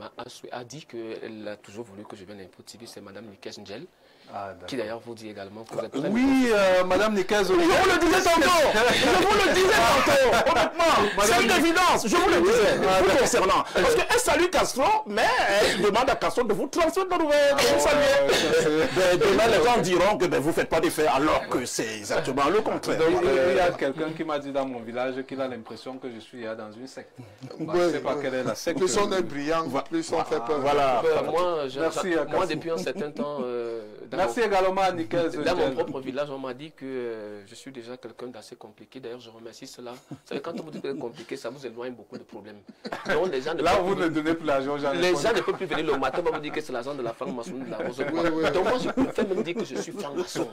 [SPEAKER 4] a dit qu'elle a toujours voulu que je vienne à Info TV, c'est Madame Nikes Njel. Qui d'ailleurs vous dit également que vous êtes très
[SPEAKER 1] oui, Madame Nikes.
[SPEAKER 5] Je vous le disais tantôt. Je vous le disais tantôt. Honnêtement, c'est une évidence. Je vous le disais. Vous concernant. Parce qu'elle salue Castro, mais elle demande à Castro de vous transmettre de nouvelles, de vous saluer. Demain, les gens diront que vous ne faites pas d'effet, alors que c'est exactement le contraire.
[SPEAKER 1] Il y a quelqu'un qui m'a dit dans mon village qu'il a l'impression que je suis dans une secte. Je ne sais pas quelle est la secte.
[SPEAKER 6] Plus on est brillant, plus on fait peur.
[SPEAKER 5] Voilà.
[SPEAKER 4] Moi, depuis un certain temps...
[SPEAKER 1] Merci également à Nikes.
[SPEAKER 4] Dans mon propre village, on m'a dit que je suis déjà quelqu'un d'assez compliqué. D'ailleurs, je remercie cela. Vous savez, quand on vous dit que c'est compliqué, ça vous éloigne beaucoup de problèmes. Donc, les gens
[SPEAKER 1] là, vous ne donnez plus l'argent.
[SPEAKER 4] Les gens ne peuvent plus venir le matin pour me dire que c'est l'argent de la franc-maçon de la rose. Donc, moi, je préfère même dire que je suis franc-maçon.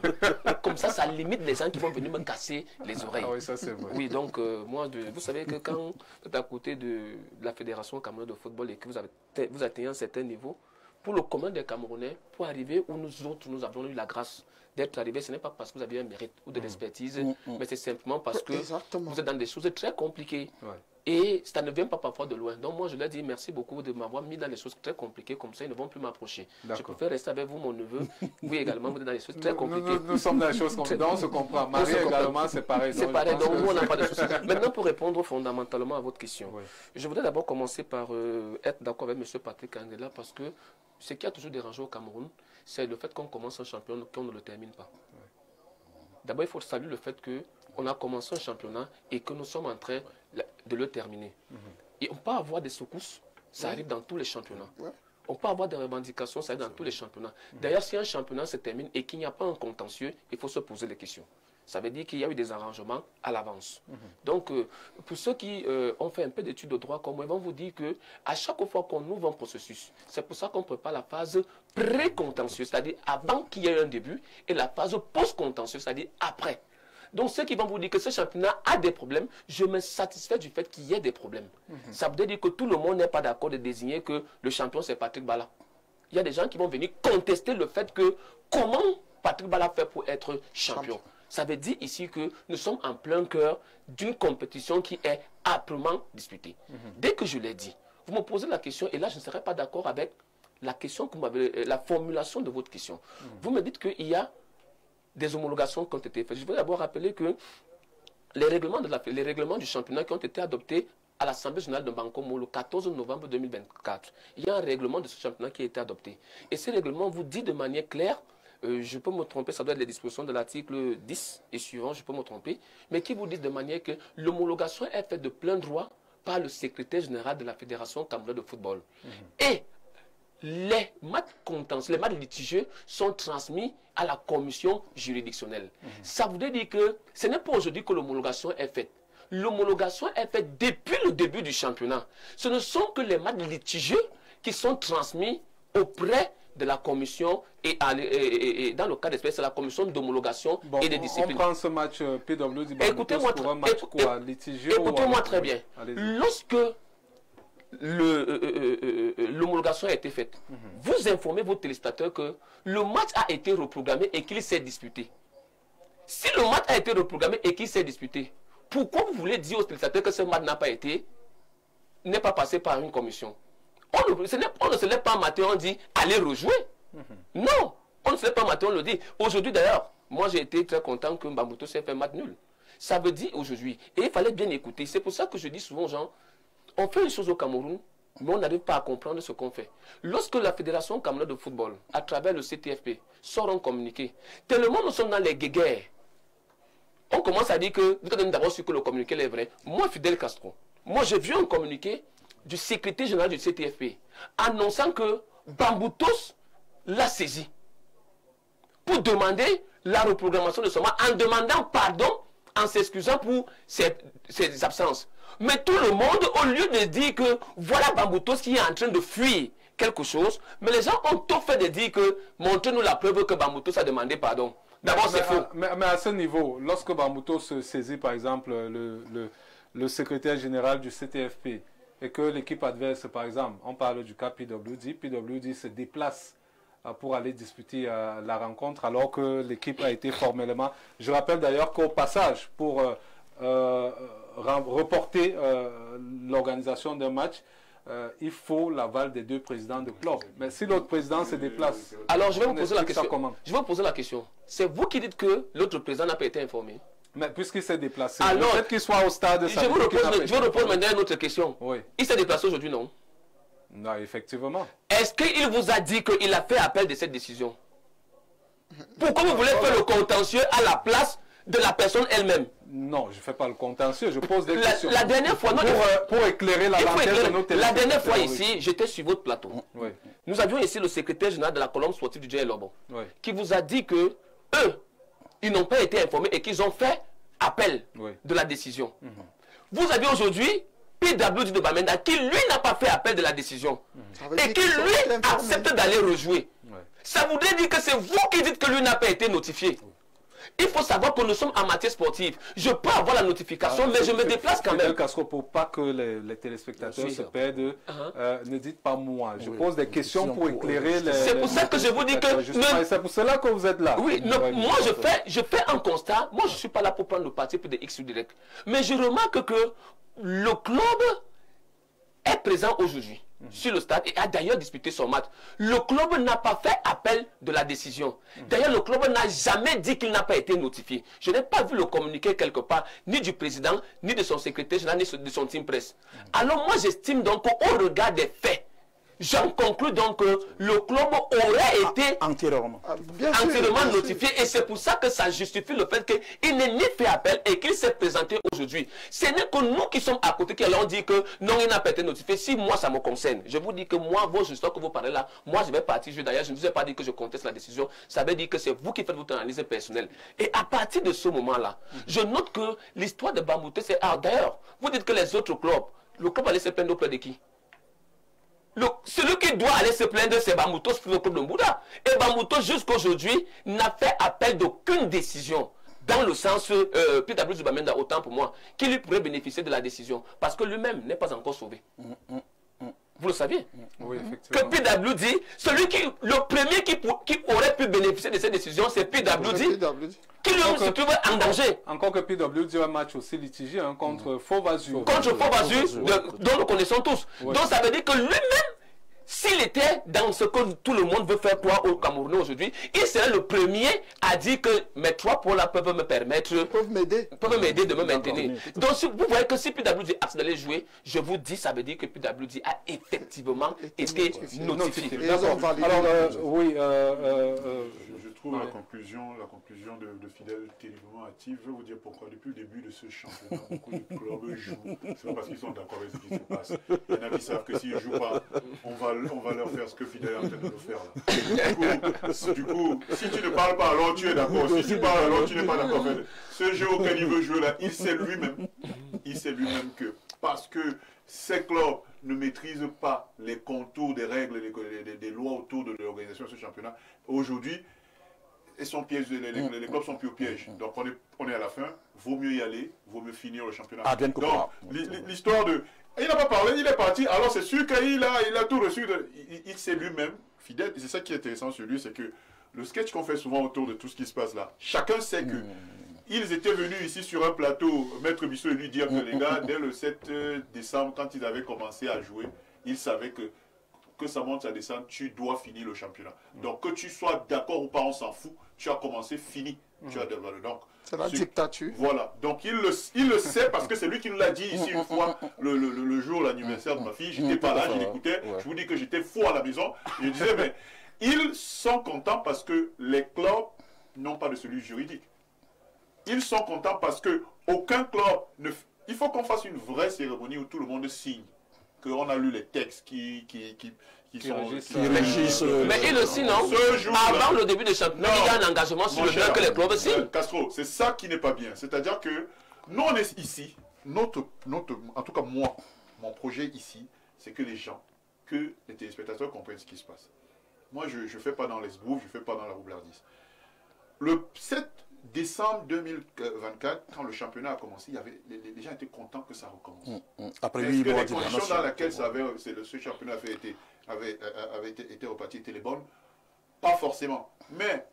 [SPEAKER 4] Comme ça limite les gens qui vont venir me casser les oreilles.
[SPEAKER 1] Ah oui, ça c'est vrai.
[SPEAKER 4] Oui, donc, moi, vous savez que quand vous êtes à côté de la Fédération camerounaise de football et que vous atteignez un certain niveau, pour le commun des Camerounais, pour arriver où nous autres, nous avons eu la grâce d'être arrivés, ce n'est pas parce que vous avez un mérite ou de l'expertise, mais c'est simplement parce que vous êtes dans des choses très compliquées. Ouais. Et ça ne vient pas parfois de loin. Donc moi, je leur dis merci beaucoup de m'avoir mis dans des choses très compliquées, comme ça, ils ne vont plus m'approcher. Je préfère rester avec vous, mon neveu. Vous également, vous êtes dans des choses très compliquées.
[SPEAKER 1] Nous sommes dans des choses compliquées, on se comprend. Marie également, c'est pareil.
[SPEAKER 4] C'est pareil, donc nous, on n'a pas de soucis. Maintenant, pour répondre fondamentalement à votre question, je voudrais d'abord commencer par être d'accord avec M. Patrick Kandela, parce que ce qui a toujours dérangé au Cameroun, c'est le fait qu'on commence un championnat qu'on ne le termine pas. D'abord, il faut saluer le fait qu'on a commencé un championnat et que nous sommes en train, de le terminer. Et on peut avoir des secousses, ça arrive dans tous les championnats. On peut avoir des revendications, ça arrive dans tous les championnats. D'ailleurs, si un championnat se termine et qu'il n'y a pas un contentieux, il faut se poser des questions. Ça veut dire qu'il y a eu des arrangements à l'avance. Donc, pour ceux qui ont fait un peu d'études de droit comme moi, ils vont vous dire qu'à chaque fois qu'on ouvre un processus, c'est pour ça qu'on prépare la phase pré-contentieuse, c'est-à-dire avant qu'il y ait un début, et la phase post-contentieuse, c'est-à-dire après. Donc, ceux qui vont vous dire que ce championnat a des problèmes, je me satisfais du fait qu'il y ait des problèmes. Ça veut dire que tout le monde n'est pas d'accord de désigner que le champion, c'est Patrick Bala. Il y a des gens qui vont venir contester le fait que comment Patrick Bala fait pour être champion. Ça veut dire ici que nous sommes en plein cœur d'une compétition qui est âprement disputée. Dès que je l'ai dit, vous me posez la question, et là, je ne serai pas d'accord avec la question que vous m'avez, la formulation de votre question. Vous me dites qu'il y a des homologations qui ont été faites. Je voudrais d'abord rappeler que les règlements du championnat qui ont été adoptés à l'Assemblée générale de Bankomo le 14 novembre 2024, il y a un règlement de ce championnat qui a été adopté. Et ce règlement vous dit de manière claire, je peux me tromper, ça doit être les dispositions de l'article 10 et suivant, je peux me tromper, mais qui vous dit de manière que l'homologation est faite de plein droit par le secrétaire général de la Fédération camerounaise de football. Et les matchs contentieux, les matchs litigieux sont transmis à la commission juridictionnelle. Ça voudrait dire que ce n'est pas aujourd'hui que l'homologation est faite. L'homologation est faite depuis le début du championnat. Ce ne sont que les matchs litigieux qui sont transmis auprès de la commission et dans le cas d'espèce, c'est la commission d'homologation et de discipline.
[SPEAKER 1] On prend ce match PWD
[SPEAKER 4] écoutez-moi
[SPEAKER 1] pour un match litigieux.
[SPEAKER 4] Écoutez-moi très bien. Lorsque l'homologation a été faite, vous informez vos téléspectateurs que le match a été reprogrammé et qu'il s'est disputé. Si le match a été reprogrammé et qu'il s'est disputé, pourquoi vous voulez dire aux téléspectateurs que ce match n'est pas passé par une commission? On ne se lève pas matin, on dit allez rejouer. Non, on ne se lève pas matin, on le dit. Aujourd'hui d'ailleurs, moi j'ai été très content que Mbambuto s'est fait match nul. Ça veut dire aujourd'hui, et il fallait bien écouter. C'est pour ça que je dis souvent aux gens, on fait une chose au Cameroun, mais on n'arrive pas à comprendre ce qu'on fait. Lorsque la Fédération camerounaise de football, à travers le CTFP, sort un communiqué, tellement nous sommes dans les guéguerres, on commence à dire que, vous avez d'abord su que le communiqué est vrai. Moi, Fidel Castro, moi j'ai vu un communiqué du secrétaire général du CTFP annonçant que Bamboutos l'a saisi pour demander la reprogrammation de ce match, en demandant pardon, en s'excusant pour ses absences. Mais tout le monde, au lieu de dire que voilà Bamboutos qui est en train de fuir quelque chose, mais les gens ont tout fait de dire que montrez-nous la preuve que Bamboutos a demandé pardon. D'abord, c'est faux.
[SPEAKER 1] Mais à ce niveau, lorsque Bamboutos saisit par exemple le secrétaire général du CTFP et que l'équipe adverse, par exemple, on parle du cas PWD se déplace pour aller disputer la rencontre alors que l'équipe a été formellement... Je rappelle d'ailleurs qu'au passage, pour reporter l'organisation d'un match, il faut l'aval des deux présidents de club. Mais si l'autre président se déplace...
[SPEAKER 4] Alors je vais vous poser la question. Je vais vous poser la question. C'est vous qui dites que l'autre président n'a pas été informé.
[SPEAKER 1] Mais puisqu'il s'est déplacé,
[SPEAKER 4] alors,
[SPEAKER 1] peut-être qu'il soit au stade...
[SPEAKER 4] Je vous repose maintenant une autre question.
[SPEAKER 1] Oui.
[SPEAKER 4] Il s'est déplacé aujourd'hui, non?
[SPEAKER 1] Non, effectivement.
[SPEAKER 4] Est-ce qu'il vous a dit qu'il a fait appel de cette décision? Pourquoi vous voulez faire le contentieux à la place de la personne elle-même?
[SPEAKER 1] Non, je ne fais pas le contentieux, je pose des questions.
[SPEAKER 4] La dernière fois,
[SPEAKER 1] pour éclérer la lanterne de nos téléspectateurs.
[SPEAKER 4] La dernière fois ici, j'étais sur votre plateau.
[SPEAKER 1] Oui.
[SPEAKER 4] Nous avions ici le secrétaire général de la colonne sportive du Djei Lobo,
[SPEAKER 1] oui,
[SPEAKER 4] qui vous a dit que eux, ils n'ont pas été informés et qu'ils ont fait appel, oui, de la décision. Vous avez aujourd'hui PWD de Bamenda qui lui n'a pas fait appel de la décision et qui lui accepte d'aller rejouer. Oui. Ça voudrait dire que c'est vous qui dites que lui n'a pas été notifié. Il faut savoir que nous sommes en matière sportive. Je peux avoir la notification, mais je me déplace quand même.
[SPEAKER 1] Pour pas que les téléspectateurs se perdent, ne dites pas moi. Je pose des questions pour éclairer les...
[SPEAKER 4] C'est pour ça que je vous dis que...
[SPEAKER 1] C'est pour cela que vous êtes là.
[SPEAKER 4] Oui, moi je fais un constat. Moi je ne suis pas là pour prendre le parti pour des X ou Y. Mais je remarque que le club est présent aujourd'hui sur le stade et a d'ailleurs disputé son match. Le club n'a pas fait appel de la décision. D'ailleurs, le club n'a jamais dit qu'il n'a pas été notifié. Je n'ai pas vu le communiqué quelque part, ni du président, ni de son secrétaire général, ni de son team presse. Alors moi, j'estime donc qu'au regard des faits, J'en conclus donc que le club aurait été
[SPEAKER 5] antérieurement
[SPEAKER 4] notifié et c'est pour ça que ça justifie le fait qu'il n'est ni fait appel et qu'il s'est présenté aujourd'hui. Ce n'est que nous qui sommes à côté qui allons dire que non, il n'a pas été notifié. Si moi ça me concerne, je vous dis que moi, vos histoires que vous parlez là, moi je vais partir. D'ailleurs, je ne vous ai pas dit que je conteste la décision. Ça veut dire que c'est vous qui faites votre analyse personnelle. Et à partir de ce moment-là, je note que l'histoire de Bambouté, c'est... Ah, d'ailleurs, vous dites que les autres clubs, le club allait se plaindre auprès de qui? Celui qui doit aller se plaindre, c'est Bambouto, c'est le club de Mbouda. Et Bambouto, jusqu'aujourd'hui, n'a fait appel d'aucune décision. Dans le sens, PW Zubamenda, autant pour moi, qui lui pourrait bénéficier de la décision. Parce que lui-même n'est pas encore sauvé. Vous le saviez?
[SPEAKER 1] Oui, effectivement.
[SPEAKER 4] Que PWD, le premier qui aurait pu bénéficier de cette décision, c'est PWD. Qui lui se trouve en danger.
[SPEAKER 1] Encore que PWD a un match aussi litigé contre Fauvazu.
[SPEAKER 4] Contre Fauvazu, dont nous connaissons tous. Ouais. Donc ça veut dire que lui-même, s'il était dans ce que tout le monde veut faire quoi au Cameroun aujourd'hui, il serait le premier à dire que mes 3 points-là peuvent me permettre, peuvent m'aider de me maintenir. Donc si vous voyez que si PWD accepte d'aller jouer, je vous dis, ça veut dire que PWD a effectivement été notifié.
[SPEAKER 1] Alors, oui,
[SPEAKER 7] je trouve la conclusion de Fidèle terriblement hâtive. Je vais vous dire pourquoi. Depuis le début de ce championnat, beaucoup de clubs jouent. C'est pas parce qu'ils sont d'accord avec ce qui se passe. Il y en a qui savent que s'ils ne jouent pas, on va leur faire ce que Fidèle est en train de nous faire là. Du coup, si tu ne parles pas, alors tu es d'accord. Si tu parles, alors tu n'es pas d'accord. Ce jeu auquel il veut jouer là, il sait lui-même que parce que ces clubs ne maîtrisent pas les contours des règles, des lois autour de l'organisation de ce championnat, aujourd'hui, les clubs sont plus au piège. Donc on est à la fin, vaut mieux y aller, vaut mieux finir le championnat. Donc l'histoire de... Il n'a pas parlé, il est parti, alors c'est sûr qu'il a tout reçu. Il sait lui-même, Fidèle, et c'est ça qui est intéressant sur lui, c'est que le sketch qu'on fait souvent autour de tout ce qui se passe là, chacun sait que ils étaient venus ici sur un plateau, Maître Bissot, et lui dire que les gars, dès le 7 décembre, quand ils avaient commencé à jouer, ils savaient que ça monte, ça descend, tu dois finir le championnat. Donc que tu sois d'accord ou pas, on s'en fout, tu as commencé, fini. Donc
[SPEAKER 6] c'est la dictature.
[SPEAKER 7] Voilà, donc il le sait parce que c'est lui qui nous l'a dit ici une fois, le jour, l'anniversaire de ma fille, j'étais pas là, je l'écoutais, je vous dis que j'étais fou à la maison, je disais, mais ils sont contents parce que les clubs n'ont pas de celui juridique. Ils sont contents parce que aucun club ne... Il faut qu'on fasse une vraie cérémonie où tout le monde signe. Qu'on a lu les textes qui régissent...
[SPEAKER 4] Mais il aussi, non? Avant le début du championnat, il y a un engagement sur le fait que les clubs signent.
[SPEAKER 7] Castro, c'est ça qui n'est pas bien. C'est-à-dire que nous, on est ici. En tout cas, moi, mon projet ici, c'est que les gens, que les téléspectateurs comprennent ce qui se passe. Moi, je ne fais pas dans les sbouffes, je ne fais pas dans la roublardise. Le 7 décembre 2024, quand le championnat a commencé, les gens étaient contents que ça recommence.
[SPEAKER 5] Après
[SPEAKER 7] est-ce que les conditions dans lesquelles ce championnat avait été reparti étaient les bonnes? Pas forcément. Mais,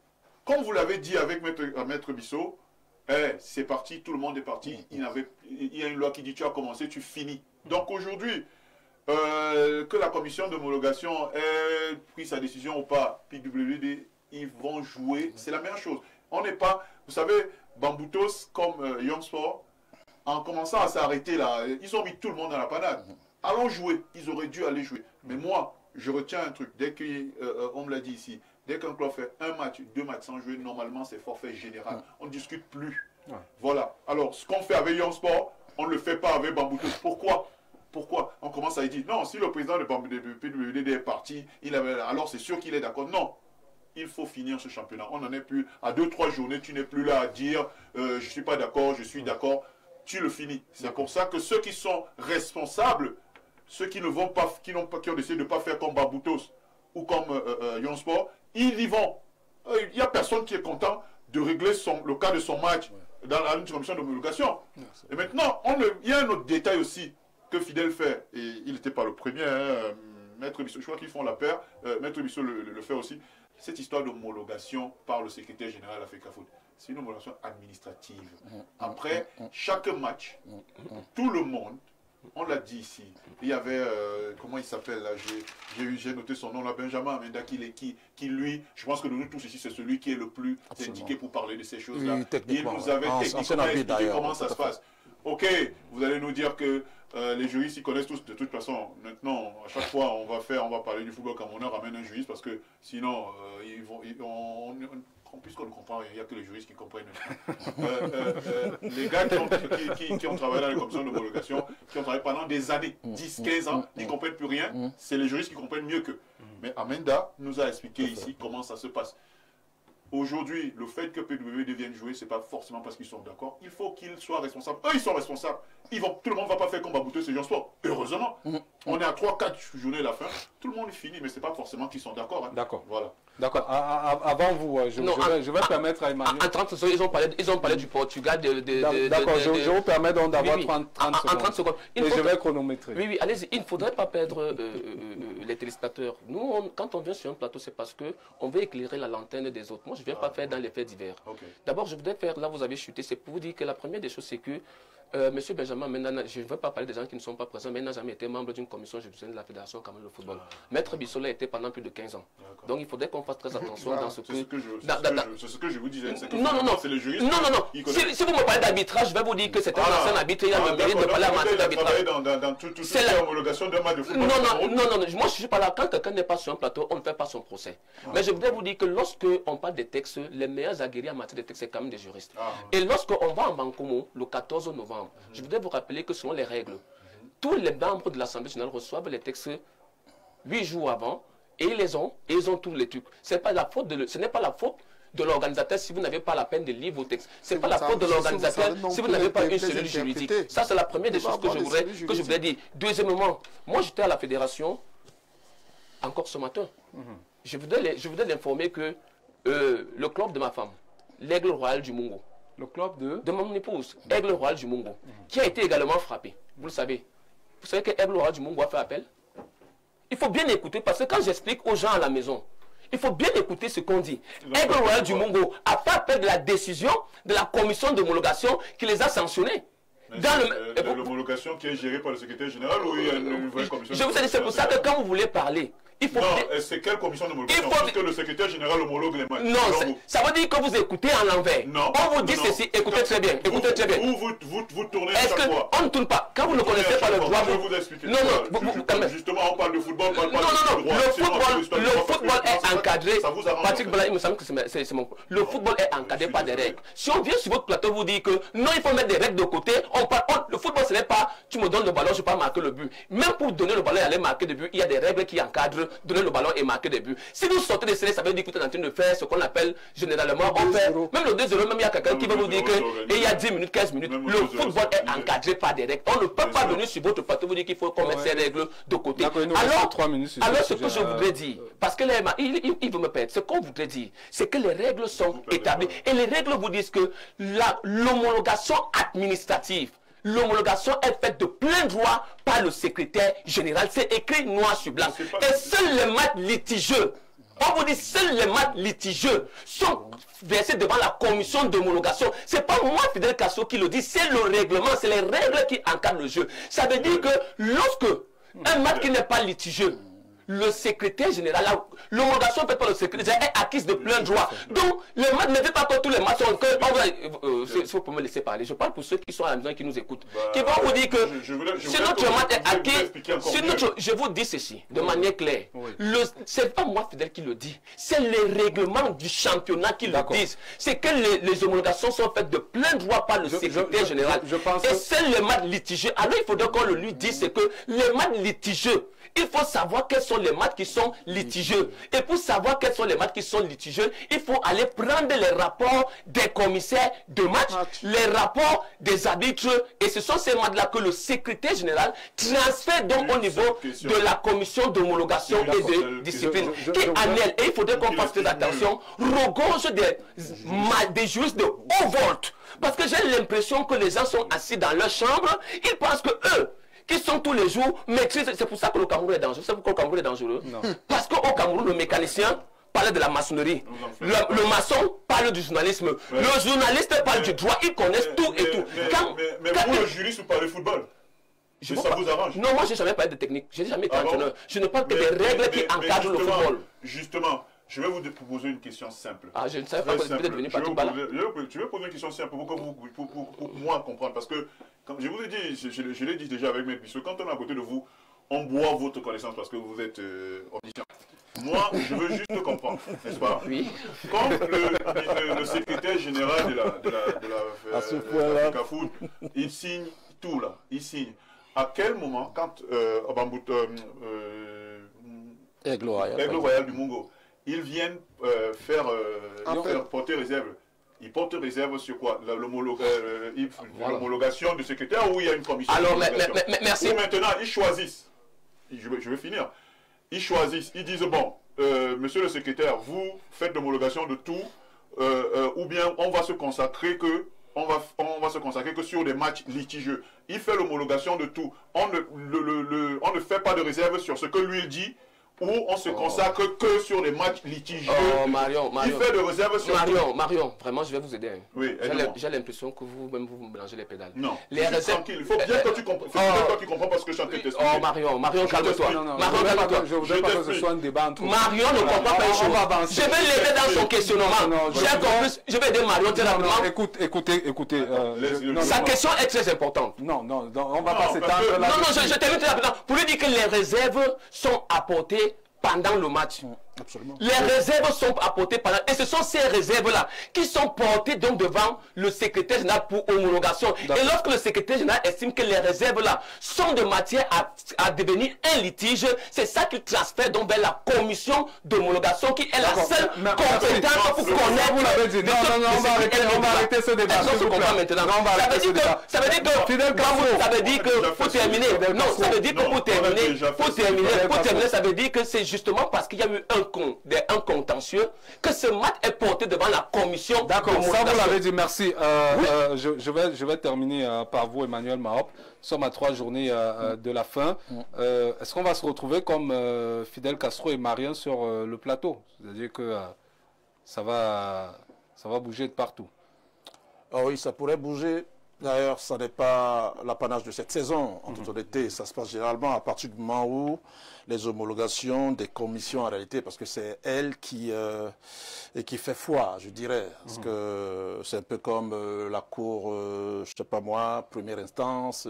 [SPEAKER 7] comme vous l'avez dit avec Maître Bissot, c'est parti, tout le monde est parti. Il y a une loi qui dit tu as commencé, tu finis. Donc aujourd'hui, que la commission d'homologation ait pris sa décision ou pas, PWD, ils vont jouer, c'est la meilleure chose. On n'est pas, vous savez, Bamboutos comme Young Sport, en commençant à s'arrêter là, ils ont mis tout le monde dans la panade. Allons jouer, ils auraient dû aller jouer. Mais moi, je retiens un truc, dès qu'on me l'a dit ici, dès qu'un club fait un match, 2 matchs sans jouer, normalement c'est forfait général. On ne discute plus. Voilà. Alors, ce qu'on fait avec Young Sport, on ne le fait pas avec Bamboutos. Pourquoi on commence à dire, non, si le président de PWD est parti, alors c'est sûr qu'il est d'accord. Non. Il faut finir ce championnat. On n'en est plus. À 2-3 journées, tu n'es plus là à dire je ne suis pas d'accord, je suis d'accord. Tu le finis. C'est pour ça que ceux qui sont responsables, ceux qui ne vont pas, qui ont décidé de ne pas faire comme Bamboutos ou comme Young Sport, ils y vont. Il n'y a personne qui est content de régler le cas de son match dans la commission d'homologation. Et maintenant, il y a un autre détail aussi que Fidèle fait, et il n'était pas le premier, Maître Bissot, je crois qu'ils font la paire, Maître Bissot le fait aussi. Cette histoire d'homologation par le secrétaire général de l'Africa Foot, c'est une homologation administrative. Après chaque match, tout le monde, on l'a dit ici, il y avait, comment il s'appelle là, j'ai noté son nom là, Benjamin Amenda, qui lui, je pense que de nous tous ici, c'est celui qui est le plus indiqué pour parler de ces choses-là. Il nous avait techniquement expliqué comment ça se passe. Ok, vous allez nous dire que Les juristes, ils connaissent tous de toute façon. Maintenant, à chaque fois, on va parler du football camerounais, on ramène un juriste parce que sinon, puisqu'on ne comprend, il n'y a que les juristes qui comprennent. Les gars qui ont travaillé dans les commissions d'homologation, qui ont travaillé pendant des années, 10, 15 ans, qui ne comprennent plus rien, c'est les juristes qui comprennent mieux qu'eux. Mais Amenda nous a expliqué ici comment ça se passe. Aujourd'hui, le fait que PW vienne jouer, ce n'est pas forcément parce qu'ils sont d'accord. Il faut qu'ils soient responsables. Eux, ils sont responsables. Tout le monde ne va pas faire comme Babouté, c'est Jean Sport. Heureusement. On est à 3-4 journées à la fin. Tout le monde est fini, mais ce n'est pas forcément qu'ils sont d'accord. Hein.
[SPEAKER 1] D'accord.
[SPEAKER 7] Voilà.
[SPEAKER 1] D'accord. Avant vous, je vais permettre à Emmanuel.
[SPEAKER 4] En 30 secondes, ils ont parlé du Portugal.
[SPEAKER 1] D'accord, je vous permets donc d'avoir 30 secondes. En 30 secondes. Et je vais chronométrer.
[SPEAKER 4] Oui, allez-y. Il ne faudrait pas perdre les téléspectateurs. Nous, quand on vient sur un plateau, c'est parce qu'on veut éclairer la lanterne des autres. Moi, je ne viens pas faire dans les faits divers. Okay. D'abord, je voudrais faire, là vous avez chuté, c'est pour vous dire que la première des choses, c'est que M. Benjamin Menda, je ne veux pas parler des gens qui ne sont pas présents, mais il n'a jamais été membre d'une commission judiciaire de la Fédération camerounaise de football. Maître Bissola était pendant plus de 15 ans. Donc il faudrait qu'on fasse très attention dans ce que...
[SPEAKER 7] C'est ce que je vous disais.
[SPEAKER 4] Non, c'est le juriste. Non. Si vous me parlez d'arbitrage, je vais vous dire que c'est un ancien arbitre, il a le mérite de parler à matière d'arbitrage.
[SPEAKER 7] Dans toute l'homologation d'un match de football.
[SPEAKER 4] Non, moi je ne suis pas là. Quand quelqu'un n'est pas sur un plateau, on ne fait pas son procès. Mais je voudrais vous dire que lorsque on parle des textes, les meilleurs aguerris en matière de textes, c'est quand même des juristes. Et lorsqu'on va en Bancomo, le 14 novembre, je voudrais vous rappeler que selon les règles, tous les membres de l'Assemblée nationale reçoivent les textes 8 jours avant et ils ont tous les trucs. Ce n'est pas la faute de l'organisateur si vous n'avez pas la peine de lire vos textes. Ce n'est pas la faute de l'organisateur si vous n'avez pas une cellule juridique. Ça, c'est la première des choses que je voudrais dire. Deuxièmement, moi j'étais à la fédération encore ce matin. Je voudrais l'informer que le club de ma femme, l'Aigle Royal du Mungo,
[SPEAKER 1] le club
[SPEAKER 4] de mon épouse, Aigle Royal du Mungo, qui a été également frappé. Vous le savez. Vous savez que Aigle Royal du Mungo a fait appel. Il faut bien écouter parce que quand j'explique aux gens à la maison, il faut bien écouter ce qu'on dit. Aigle Royal du Mungo a fait appel de la décision de la commission d'homologation qui les a sanctionnés.
[SPEAKER 7] L'homologation qui est gérée par le secrétaire général ou il y a une vraie commission?
[SPEAKER 4] Je vous ai dit, c'est pour ça que quand vous voulez parler, il faut...
[SPEAKER 7] Non, c'est quelle commission d'homologation? Parce que le secrétaire général homologue les matchs.
[SPEAKER 4] Non, ça veut dire que vous écoutez à l'envers. On vous dit ceci, écoutez très bien, écoutez très bien.
[SPEAKER 7] Vous tournez chaque fois.
[SPEAKER 4] On ne tourne pas. Quand vous ne connaissez pas le droit,
[SPEAKER 7] je vais vous expliquer.
[SPEAKER 4] Non,
[SPEAKER 7] justement, on parle de football, on parle pas de droit.
[SPEAKER 4] Le football est encadré. Patrick Bala, il me semble que c'est mon... Le football est encadré par des règles. Si on vient sur votre plateau vous dire que non, il faut mettre des règles de côté, le football, ce n'est pas tu me donnes le ballon, je ne vais pas marquer le but. Même pour donner le ballon et aller marquer des buts, il y a des règles qui encadrent donner le ballon et marquer des buts. Si vous sortez de scellés, ça veut dire que vous êtes en train de faire ce qu'on appelle généralement, on fait, même le 2-0, même il y a quelqu'un qui va vous dire que il y a 10 minutes, 15 minutes, le football est encadré par des règles. On ne peut pas venir sur votre plateau vous dire qu'il faut qu'on mette ces règles de côté. Alors, ce que je voudrais dire, parce que il veut me perdre, ce qu'on voudrait dire, c'est que les règles sont établies. Et les règles vous disent que l'homologation administrative, l'homologation est faite de plein droit par le secrétaire général. C'est écrit noir sur blanc. Et seuls les matchs litigieux, on vous dit seuls les matchs litigieux sont versés devant la commission d'homologation. Ce n'est pas moi, Fidel Castro, qui le dit, c'est le règlement, c'est les règles qui encadrent le jeu. Ça veut dire que lorsque un match qui n'est pas litigieux, le secrétaire général, l'homologation faite par le secrétaire est acquise de plein droit. Donc, le match ne fait pas que tous les matchs sont que... Si vous pouvez me laisser parler, je parle pour ceux qui sont à la maison et qui nous écoutent. Qui vont vous dire que si notre match est acquis, je vous dis ceci, de manière claire. Ce n'est pas moi, Fidel, qui le dit. C'est les règlements du championnat qui le disent. C'est que les homologations sont faites de plein droit par le secrétaire général. Et c'est les matchs litigieux. Alors, il faudrait qu'on le lui dise, c'est que les matchs litigieux, il faut savoir quels sont les matchs qui sont litigieux. Et pour savoir quels sont les matchs qui sont litigieux, il faut aller prendre les rapports des commissaires de match, les rapports des arbitres. Et ce sont ces matchs-là que le secrétaire général transfère donc au niveau de la commission d'homologation et de discipline, qui est annuelle. Et il faudrait qu'on fasse très attention, regorge des juristes de haut volt. Parce que j'ai l'impression que les gens sont assis dans leur chambre, ils pensent que eux, qui sont tous les jours maîtrisés. C'est pour ça que le Cameroun est dangereux. C'est pourquoi le Cameroun est dangereux. Non. Parce qu'au Cameroun, le mécanicien parle de la maçonnerie. Le maçon parle du journalisme. Le journaliste parle du droit. Ils connaissent tout et tout.
[SPEAKER 7] Mais vous, le juriste, vous parlez football. Ça vous arrange?
[SPEAKER 4] Non, moi, je n'ai jamais parlé de technique. Je n'ai jamais été entraîneur. Je ne parle que des règles qui encadrent le football.
[SPEAKER 7] Justement, Je vais vous poser une question simple.
[SPEAKER 4] Ah, je ne savais pas que vous êtes devenu Patrick Bala.
[SPEAKER 7] Je vais poser une question simple pour moi comprendre. Parce que, comme je vous ai dit, je l'ai dit déjà avec mes Bissot, quand on est à côté de vous, on boit votre connaissance parce que vous êtes omniscient. Moi, je veux juste comprendre, n'est-ce pas?
[SPEAKER 4] Oui.
[SPEAKER 7] Quand le secrétaire général de la CAFOOT, il signe tout là, il signe. À quel moment, quand
[SPEAKER 5] Aigle
[SPEAKER 7] Royal du Mungo, ils viennent faire porter réserve. Ils portent réserve sur quoi? L'homologation du secrétaire ou il y a une commission?
[SPEAKER 4] Alors, merci.
[SPEAKER 7] Ou maintenant, ils choisissent. Je vais finir. Ils choisissent. Ils disent, bon, monsieur le secrétaire, vous faites l'homologation de tout, ou bien on va se consacrer que sur des matchs litigieux. Il fait l'homologation de tout. On ne fait pas de réserve sur ce que lui il dit, ou on se consacre que sur les matchs litigieux.
[SPEAKER 4] Marion,
[SPEAKER 7] il fait de réserve sur
[SPEAKER 4] Marion, vraiment, je vais vous aider.
[SPEAKER 7] Oui,
[SPEAKER 4] j'ai l'impression que vous-même, vous mélangez les pédales.
[SPEAKER 7] Non,
[SPEAKER 4] les réserves...
[SPEAKER 7] tranquille. Il faut bien que tu comprennes. Que tu comprends parce que je suis en train de t'expliquer.
[SPEAKER 4] Oh, Marion, calme-toi. Marion, calme-toi.
[SPEAKER 1] Je voudrais pas que ce soit un débat entre...
[SPEAKER 4] Marion ne comprend pas les choses. Je vais l'aider dans son questionnement. Je vais aider Marion très rapidement.
[SPEAKER 1] Écoutez.
[SPEAKER 4] Sa question est très importante.
[SPEAKER 1] Non, on va pas s'étendre là.
[SPEAKER 4] Non, je termine très rapidement. Pour lui dire que les réserves sont apportées pendant le match.
[SPEAKER 5] Absolument.
[SPEAKER 4] Les réserves sont apportées pendant... Et ce sont ces réserves-là qui sont portées donc devant le secrétaire général pour homologation. Et lorsque le secrétaire général estime que les réserves-là sont de matière à devenir un litige, c'est ça qu'il transfère donc vers la commission d'homologation qui est la seule compétente pour connaître...
[SPEAKER 1] Vous l'avez dit. Non, on va arrêter ce débat.
[SPEAKER 4] Ça veut dire que pour terminer, ça veut dire que pour terminer, ça veut dire que c'est justement parce qu'il y a eu un contentieux que ce match est porté devant la commission.
[SPEAKER 1] D'accord, ça vous l'avez dit, merci. Je vais terminer par vous, Emmanuel Mahop. Nous sommes à 3 journées de la fin. Est-ce qu'on va se retrouver comme Fidel Castro et Marion sur le plateau? C'est-à-dire que ça va bouger de partout.
[SPEAKER 5] Ah oui, ça pourrait bouger. D'ailleurs, ça n'est pas l'apanage de cette saison, en toute honnêteté. Ça se passe généralement à partir du moment où les homologations des commissions, en réalité, parce que c'est elle qui fait foi, je dirais. Parce que c'est un peu comme la cour, je sais pas moi, première instance,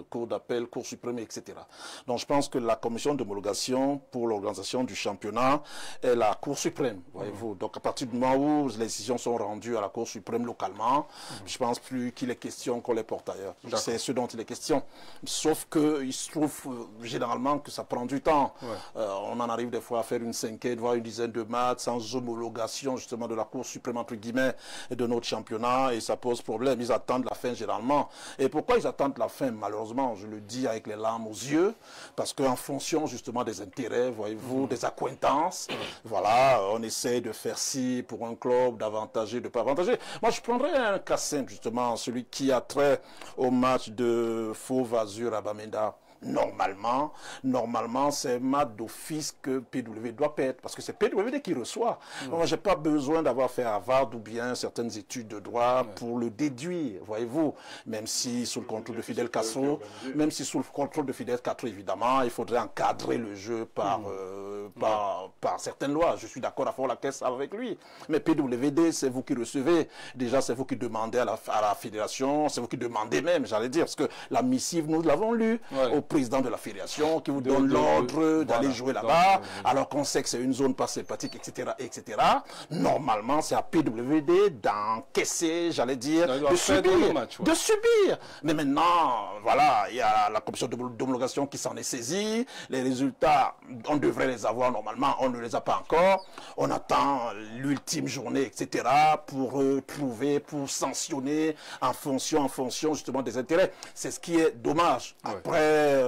[SPEAKER 5] cour d'appel, cour suprême, etc. Donc, je pense que la commission d'homologation pour l'organisation du championnat est la cour suprême, voyez-vous. Donc, à partir du moment où les décisions sont rendues à la cour suprême localement, je pense plus qu'il est question qu'on les porte ailleurs. C'est ce dont il est question. Sauf qu'il se trouve généralement que ça prend du temps. On en arrive des fois à faire une cinquaine, voire une dizaine de matchs sans homologation justement de la Cour suprême entre guillemets de notre championnat et ça pose problème. Ils attendent la fin généralement. Et pourquoi ils attendent la fin? Malheureusement, je le dis avec les larmes aux yeux, parce qu'en fonction justement des intérêts, voyez-vous, des accointances, voilà, on essaie de faire ci pour un club, d'avantager, de pas avantager. Moi, je prendrais un cas simple justement, celui qui a trait au match de Fauve Azur à Bamenda. Normalement, c'est un match d'office que PW doit perdre, parce que c'est PWD qui reçoit. Moi, j'ai pas besoin d'avoir fait Harvard ou bien certaines études de droit pour le déduire, voyez-vous. Même si sous le contrôle de Fidel Castro, évidemment, il faudrait encadrer le jeu par certaines lois. Je suis d'accord à fond la caisse avec lui. Mais PWD, c'est vous qui recevez. Déjà, c'est vous qui demandez à la fédération, c'est vous qui demandez même, j'allais dire, parce que la missive, nous l'avons lue au président de la fédération qui vous donne l'ordre d'aller jouer là-bas, alors qu'on sait que c'est une zone pas sympathique, etc., etc. Normalement, c'est à PWD d'encaisser, j'allais dire, de subir. Mais maintenant, voilà, il y a la commission d'homologation qui s'en est saisie. Les résultats, on devrait les avoir normalement, on ne les a pas encore. On attend l'ultime journée, etc., pour trouver, pour sanctionner en fonction justement des intérêts. C'est ce qui est dommage. Après,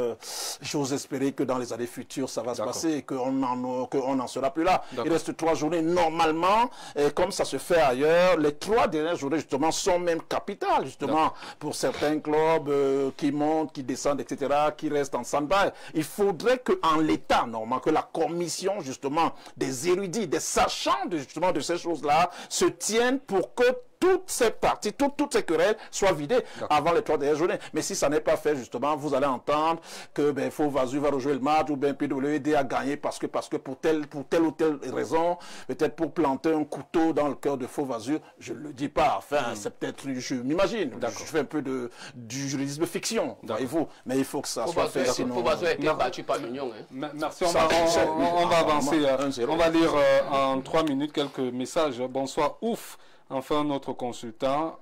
[SPEAKER 5] j'ose espérer que dans les années futures, ça va se passer et qu'on n'en sera plus là. Il reste 3 journées normalement, et comme ça se fait ailleurs, les 3 dernières journées, justement, sont même capitales, justement, pour certains clubs qui montent, qui descendent, etc., qui restent en stand-by. Il faudrait qu'en l'état, normalement, que la commission, justement, des érudits, des sachants, justement, de ces choses-là, se tienne pour que toutes ces parties, toutes ces querelles soient vidées avant les 3 dernières journées. Mais si ça n'est pas fait, justement, vous allez entendre que Faux Vasu va rejouer le match ou bien PWD a gagné parce que pour telle ou telle raison, peut-être pour planter un couteau dans le cœur de Faux Vasu, je ne le dis pas. Enfin, c'est peut-être, je m'imagine. Je fais un peu du juridisme fiction, voyez-vous. Mais il faut que ça soit fait.
[SPEAKER 4] Faux Vasu a été battu par l'Union.
[SPEAKER 1] Merci, on va avancer. On va lire en 3 minutes quelques messages. Bonsoir, ouf. Enfin, notre consultant.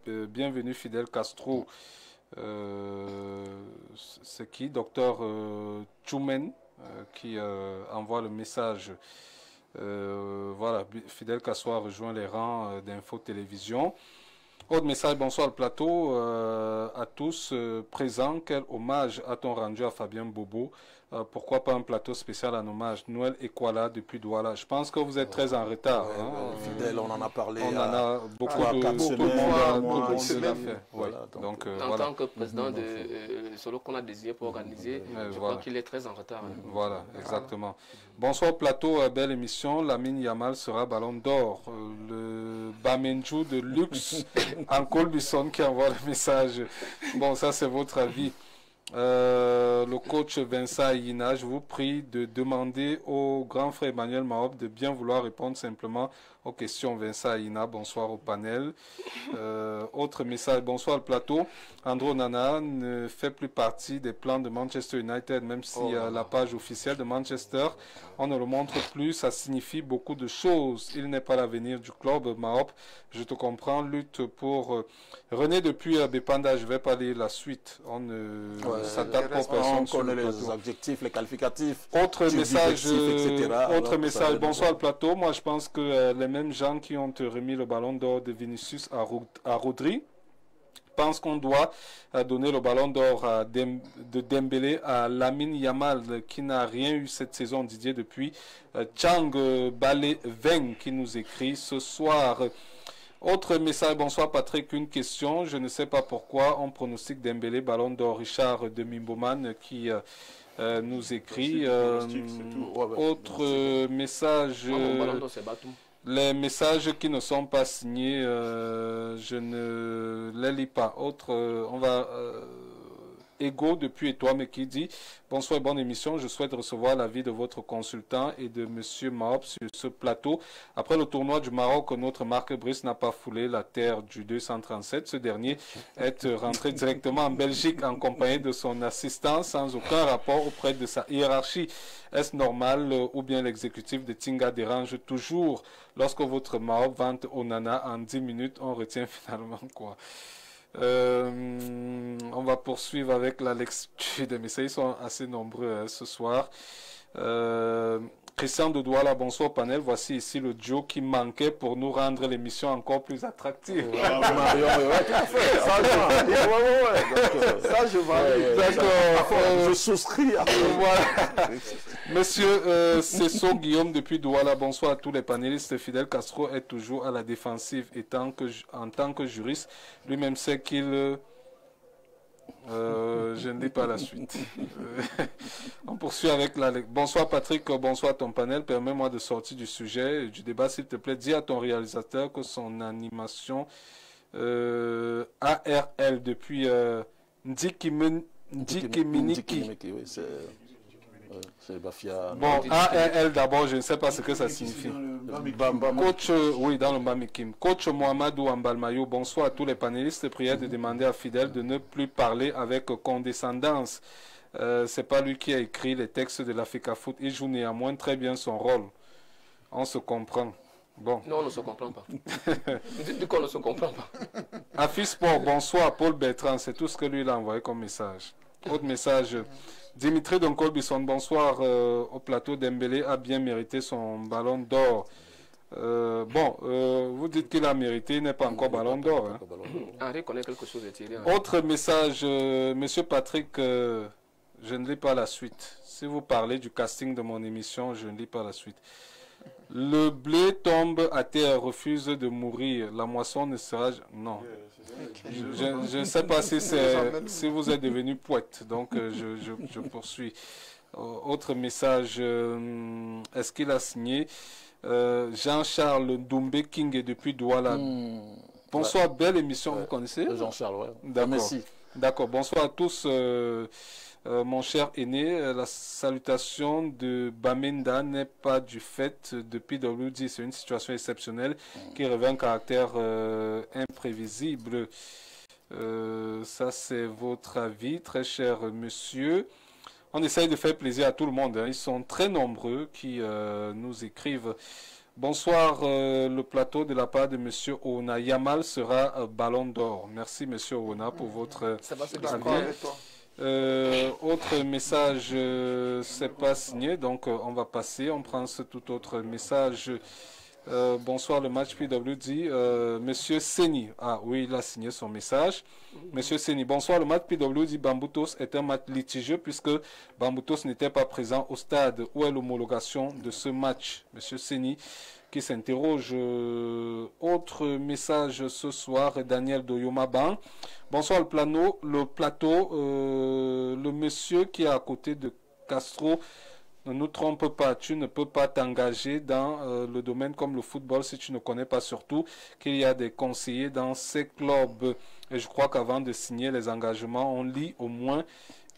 [SPEAKER 1] Bienvenue, Fidel Castro. C'est qui? Docteur Choumen qui envoie le message. Voilà, Fidel Castro a rejoint les rangs d'Info Télévision. Autre message, bonsoir le plateau à tous présents. Quel hommage a-t-on rendu à Fabien Bobo? Pourquoi pas un plateau spécial en hommage? Noël Ekwala depuis Douala. Je pense que vous êtes très en retard.
[SPEAKER 5] Fidèle, on en a parlé.
[SPEAKER 1] On en a beaucoup de monde l'a fait.
[SPEAKER 5] Voilà,
[SPEAKER 1] donc,
[SPEAKER 4] en tant que président de Solo qu'on a désigné pour organiser, je crois qu'il est très en retard.
[SPEAKER 1] Voilà, exactement. Bonsoir plateau, belle émission. Lamine Yamal sera ballon d'or. Le Bamenju de luxe en Colbisson qui envoie le message. Bon, ça c'est votre avis. Le coach Vincent Ayina, je vous prie de demander au grand frère Emmanuel Mahop de bien vouloir répondre simplement aux questions. Vincent Ayina, bonsoir au panel. Autre message, bonsoir le plateau. Andro Nana ne fait plus partie des plans de Manchester United, même si la page officielle de Manchester, on ne le montre plus, ça signifie beaucoup de choses. Il n'est pas l'avenir du club. Mahop, je te comprends, lutte pour René depuis Bepanda, je ne vais pas lire la suite. On ne s'attaque pas aux personnes.
[SPEAKER 5] On connaît les objectifs, les qualificatifs.
[SPEAKER 1] Autre message,
[SPEAKER 5] etc.
[SPEAKER 1] Bonsoir le plateau. Moi, je pense que les mêmes gens qui ont remis le ballon d'or de Vinicius à Rodri pensent qu'on doit donner le ballon d'or de Dembélé à Lamine Yamal qui n'a rien eu cette saison, Didier, depuis Chang Balé Veng qui nous écrit ce soir. Autre message, bonsoir Patrick, une question, je ne sais pas pourquoi on pronostique Dembélé ballon d'or. Richard de Mimboman qui nous écrit. Autre message, les messages qui ne sont pas signés, je ne les lis pas. Autre, on va... Ego depuis Etouame qui dit bonsoir et bonne émission, je souhaite recevoir l'avis de votre consultant et de monsieur Mahop sur ce plateau. Après le tournoi du Maroc, notre Marc Brice n'a pas foulé la terre du 237. Ce dernier est rentré directement en Belgique en compagnie de son assistant sans aucun rapport auprès de sa hiérarchie. Est-ce normal ou bien l'exécutif de Tinga dérange toujours? Lorsque votre Mahop vante Onana en 10 minutes, on retient finalement quoi? On va poursuivre avec la lecture des messages. Ils sont assez nombreux ce soir. Christian de Douala, bonsoir panel. Voici ici le duo qui manquait pour nous rendre l'émission encore plus attractive. Ça, je valide. D'accord.
[SPEAKER 5] Je souscris à
[SPEAKER 1] voilà. Monsieur Cesso Guillaume depuis Douala, bonsoir à tous les panélistes. Fidel Castro est toujours à la défensive et en tant que juriste, lui-même sait qu'il... je ne lis pas la suite. On poursuit avec la... Bonsoir Patrick, bonsoir ton panel. Permets-moi de sortir du sujet, du débat, s'il te plaît. Dis à ton réalisateur que son animation ARL depuis Ndikiminiki. Bon, ARL d'abord, je ne sais pas ce que ça signifie. Coach, oui, dans le Bamikim. Coach Mohamedou Ambalmayo, bonsoir à tous les panélistes. Prière de demander à Fidel de ne plus parler avec condescendance. C'est pas lui qui a écrit les textes de la FECAFOOT. Il joue néanmoins très bien son rôle. On se comprend. Bon.
[SPEAKER 4] Non, on ne se comprend pas. Dites qu'on ne se comprend pas.
[SPEAKER 1] Afi Sport, bonsoir Paul Bertrand. C'est tout ce que lui il a envoyé comme message. Autre message. Dimitri Donkolbisson, bonsoir au plateau. Dembélé a bien mérité son ballon d'or. Vous dites qu'il a mérité, il n'est pas encore ballon d'or. Hein.
[SPEAKER 4] Henri connaît quelque chose de tiré.
[SPEAKER 1] Autre message, monsieur Patrick, je ne lis pas la suite. Si vous parlez du casting de mon émission, je ne lis pas la suite. Le blé tombe à terre, refuse de mourir. La moisson ne sera... Non. Je ne sais pas si vous êtes devenu poète, donc je poursuis. Autre message, est-ce qu'il a signé? Jean-Charles Doumbé King est depuis Douala. Bonsoir, belle émission, vous connaissez?
[SPEAKER 5] Jean-Charles, oui.
[SPEAKER 1] D'accord.
[SPEAKER 5] Merci.
[SPEAKER 1] D'accord, bonsoir à tous. Mon cher aîné, la salutation de Bamenda n'est pas du fait de PWD. C'est une situation exceptionnelle qui revêt un caractère imprévisible. Ça, c'est votre avis, très cher monsieur. On essaye de faire plaisir à tout le monde. Hein. Ils sont très nombreux qui nous écrivent. Bonsoir, le plateau de la part de monsieur Ona. Yamal sera ballon d'or. Merci, monsieur Ona, pour votre avis. Autre message, c'est pas signé, donc on va passer. On prend ce tout autre message. Bonsoir, le match PWD. Monsieur Seni. Ah oui, il a signé son message. Monsieur Seni. Bonsoir, le match PWD Bamboutos est un match litigieux puisque Bamboutos n'était pas présent au stade. Où est l'homologation de ce match? Monsieur Seni qui s'interroge. Autre message ce soir, Daniel Doyomaban. Bonsoir, le plateau. Le monsieur qui est à côté de Castro. Ne nous trompe pas, tu ne peux pas t'engager dans le domaine comme le football si tu ne connais pas surtout qu'il y a des conseillers dans ces clubs. Et je crois qu'avant de signer les engagements, on lit au moins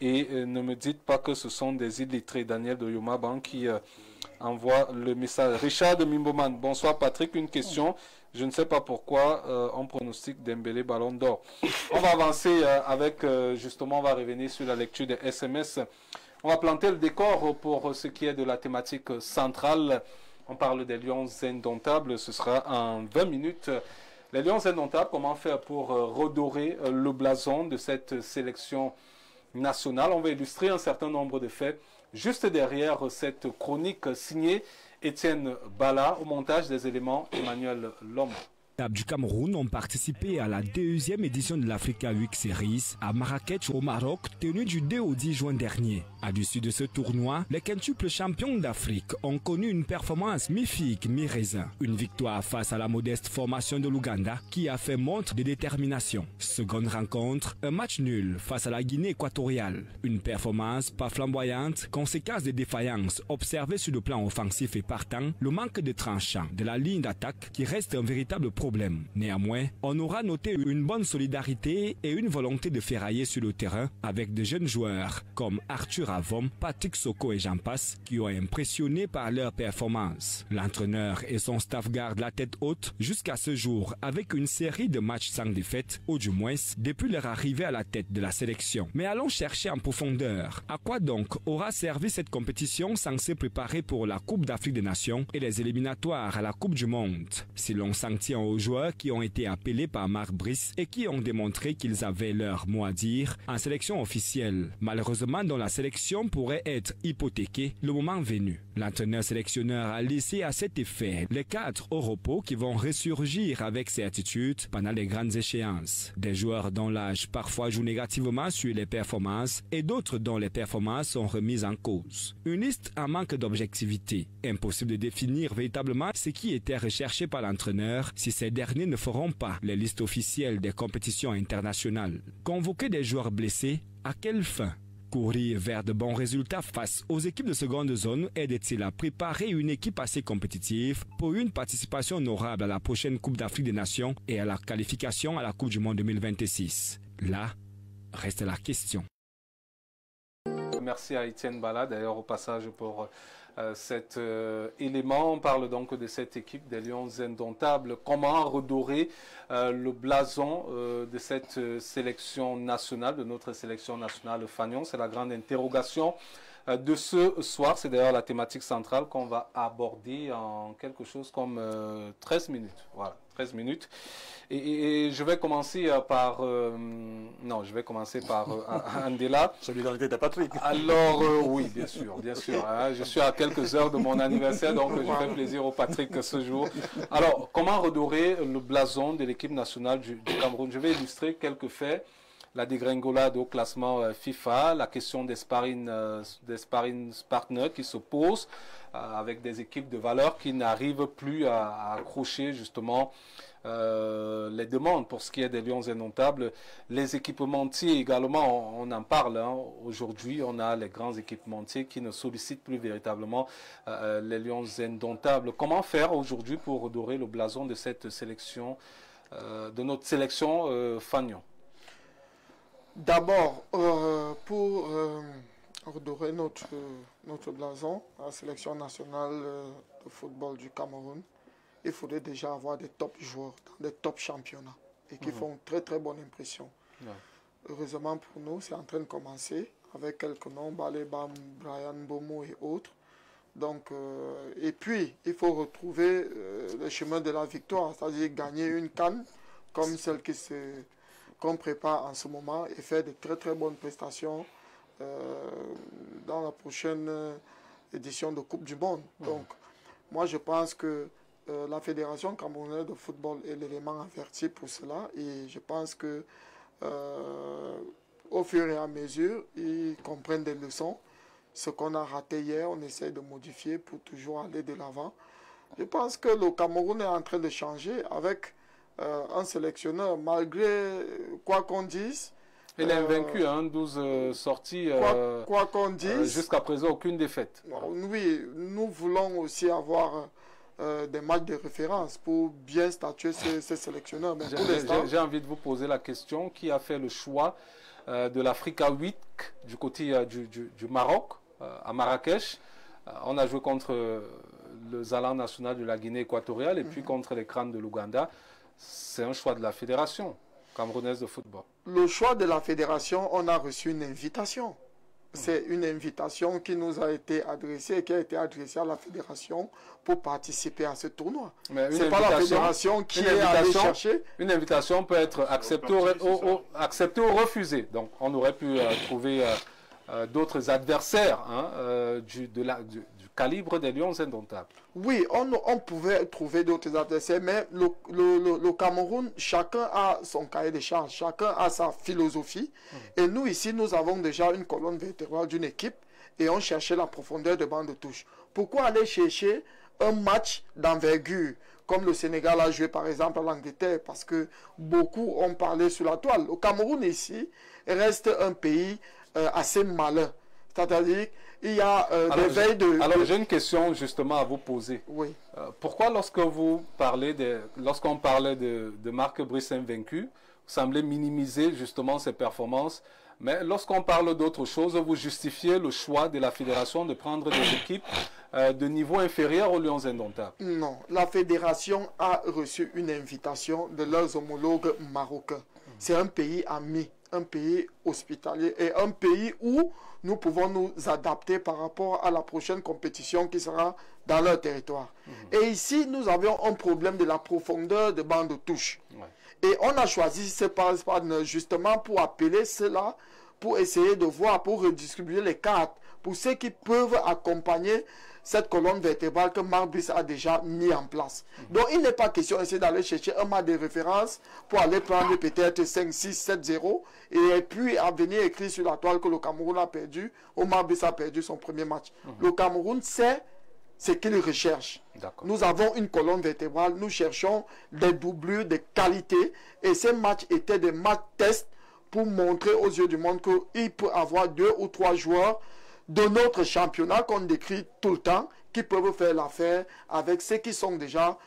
[SPEAKER 1] et ne me dites pas que ce sont des illettrés. Daniel de Yomaban qui envoie le message. Richard de Mimboman, bonsoir Patrick, une question. Je ne sais pas pourquoi on pronostique Dembélé ballon d'or. On va avancer avec, justement, on va revenir sur la lecture des SMS. On va planter le décor pour ce qui est de la thématique centrale. On parle des Lions indomptables. Ce sera en 20 minutes. Les Lions indomptables, comment faire pour redorer le blason de cette sélection nationale? On va illustrer un certain nombre de faits juste derrière cette chronique signée Étienne Bala, au montage des éléments Emmanuel Lom.
[SPEAKER 9] Du Cameroun ont participé à la deuxième édition de l'Africa Week Series à Marrakech au Maroc, tenue du 2 au 10 juin dernier. À l'issue de ce tournoi, les quintuples champions d'Afrique ont connu une performance mi-figue, mi-raisin. Une victoire face à la modeste formation de l'Ouganda qui a fait montre de détermination. Seconde rencontre, un match nul face à la Guinée équatoriale. Une performance pas flamboyante, conséquence des défaillances observées sur le plan offensif et partant, le manque de tranchant de la ligne d'attaque qui reste un véritable problème. Néanmoins, on aura noté une bonne solidarité et une volonté de ferrailler sur le terrain avec de jeunes joueurs comme Arthur Avom, Patrick Soko et j'en passe qui ont impressionné par leur performance. L'entraîneur et son staff gardent la tête haute jusqu'à ce jour avec une série de matchs sans défaite, ou du moins depuis leur arrivée à la tête de la sélection. Mais allons chercher en profondeur. À quoi donc aura servi cette compétition censée préparer pour la Coupe d'Afrique des Nations et les éliminatoires à la Coupe du Monde? Si l'on s'en tient aux joueurs qui ont été appelés par Marc Brice et qui ont démontré qu'ils avaient leur mot à dire en sélection officielle. Malheureusement, dont la sélection pourrait être hypothéquée le moment venu. L'entraîneur-sélectionneur a laissé à cet effet les 4 au repos qui vont ressurgir avec certitude pendant les grandes échéances. Des joueurs dont l'âge parfois joue négativement sur les performances et d'autres dont les performances sont remises en cause. Une liste en manque d'objectivité. Impossible de définir véritablement ce qui était recherché par l'entraîneur si ces derniers ne feront pas les listes officielles des compétitions internationales. Convoquer des joueurs blessés, à quelle fin? Courir vers de bons résultats face aux équipes de seconde zone aide-t-il à préparer une équipe assez compétitive pour une participation honorable à la prochaine Coupe d'Afrique des Nations et à la qualification à la Coupe du Monde 2026? Là, reste la question.
[SPEAKER 1] Merci à Étienne Bala, d'ailleurs, au passage pour cet élément. On parle donc de cette équipe des Lions indomptables. Comment redorer le blason de cette sélection nationale, de notre sélection nationale Fagnon? C'est la grande interrogation de ce soir. C'est d'ailleurs la thématique centrale qu'on va aborder en quelque chose comme 13 minutes. Voilà, 13 minutes. Et je vais commencer par... non, je vais commencer par Andela.
[SPEAKER 5] Solidarité de Patrick.
[SPEAKER 1] Alors, oui, bien sûr, bien sûr. Hein, je suis à quelques heures de mon anniversaire, donc je fais plaisir au Patrick ce jour. Alors, comment redorer le blason de l'équipe nationale du Cameroun? Je vais illustrer quelques faits la dégringolade au classement FIFA, la question des sparring partners qui se posent avec des équipes de valeur qui n'arrivent plus à accrocher justement les demandes pour ce qui est des Lions indomptables. Les équipementiers également, on en parle. Hein. Aujourd'hui, on a les grands équipementiers qui ne sollicitent plus véritablement les Lions indomptables. Comment faire aujourd'hui pour redorer le blason de cette sélection, de notre sélection Fagnon?
[SPEAKER 6] D'abord, pour redorer notre blason, la sélection nationale de football du Cameroun, il faudrait déjà avoir des top joueurs dans des top championnats et qui font très très bonne impression. Ouais. Heureusement pour nous, c'est en train de commencer avec quelques noms, Baleba, Brian Bomo et autres. Donc, et puis, il faut retrouver le chemin de la victoire, c'est-à-dire gagner une CAN comme celle qu'on prépare en ce moment et faire de très très bonnes prestations dans la prochaine édition de Coupe du Monde. Donc, moi je pense que la Fédération camerounaise de football est l'élément averti pour cela et je pense que au fur et à mesure, ils comprennent des leçons. Ce qu'on a raté hier, on essaie de modifier pour toujours aller de l'avant. Je pense que le Cameroun est en train de changer avec un sélectionneur, malgré quoi qu'on dise.
[SPEAKER 1] Il est invaincu, 12 sorties.
[SPEAKER 6] Quoi qu'on dise.
[SPEAKER 1] Jusqu'à présent, aucune défaite.
[SPEAKER 6] Oui, nous voulons aussi avoir des matchs de référence pour bien statuer ces sélectionneurs.
[SPEAKER 1] J'ai envie de vous poser la question, qui a fait le choix de l'Africa 8 du côté du Maroc, à Marrakech? On a joué contre le Zalan national de la Guinée équatoriale et puis contre les Crânes de l'Ouganda. C'est un choix de la fédération camerounaise de football.
[SPEAKER 6] Le choix de la fédération, on a reçu une invitation. C'est une invitation qui nous a été adressée et qui a été adressée à la fédération pour participer à ce tournoi. C'est pas la fédération qui est allée chercher.
[SPEAKER 1] Une invitation peut être acceptée ou refusée. Donc on aurait pu trouver d'autres adversaires du calibre des Lions indomptables.
[SPEAKER 6] Oui, on pouvait trouver d'autres adversaires, mais le Cameroun, chacun a son cahier de charges, chacun a sa philosophie. Et nous, ici, nous avons déjà une colonne vertébrale d'une équipe et on cherchait la profondeur de bande de touche. Pourquoi aller chercher un match d'envergure comme le Sénégal a joué par exemple à l'Angleterre? Parce que beaucoup ont parlé sur la toile. Le Cameroun, ici, reste un pays assez malin. C'est-à-dire il y a des veilles de...
[SPEAKER 1] Alors j'ai une question justement à vous poser.
[SPEAKER 6] Oui.
[SPEAKER 1] Pourquoi lorsqu'on parlait de Marc Brice invaincu, vous semblez minimiser justement ses performances, mais lorsqu'on parle d'autre chose, vous justifiez le choix de la fédération de prendre des équipes de niveau inférieur aux Lions indomptables?
[SPEAKER 6] Non, la fédération a reçu une invitation de leurs homologues marocains. C'est un pays ami, un pays hospitalier et un pays où nous pouvons nous adapter par rapport à la prochaine compétition qui sera dans leur territoire. Et ici, nous avions un problème de la profondeur de bande de touche. Et on a choisi ce partner justement pour appeler cela, pour essayer de voir, pour redistribuer les cartes, pour ceux qui peuvent accompagner cette colonne vertébrale que Marc Brice a déjà mis en place. Donc il n'est pas question d'essayer d'aller chercher un match de référence pour aller prendre peut-être 5, 6, 7-0 et puis à venir écrire sur la toile que le Cameroun a perdu ou Marc Brice a perdu son premier match. Le Cameroun sait ce qu'il recherche. Nous avons une colonne vertébrale, nous cherchons des doublures de qualité et ces matchs étaient des matchs tests pour montrer aux yeux du monde qu'il peut avoir 2 ou 3 joueurs de notre championnat qu'on décrit tout le temps, qui peuvent faire l'affaire avec ceux qui sont déjà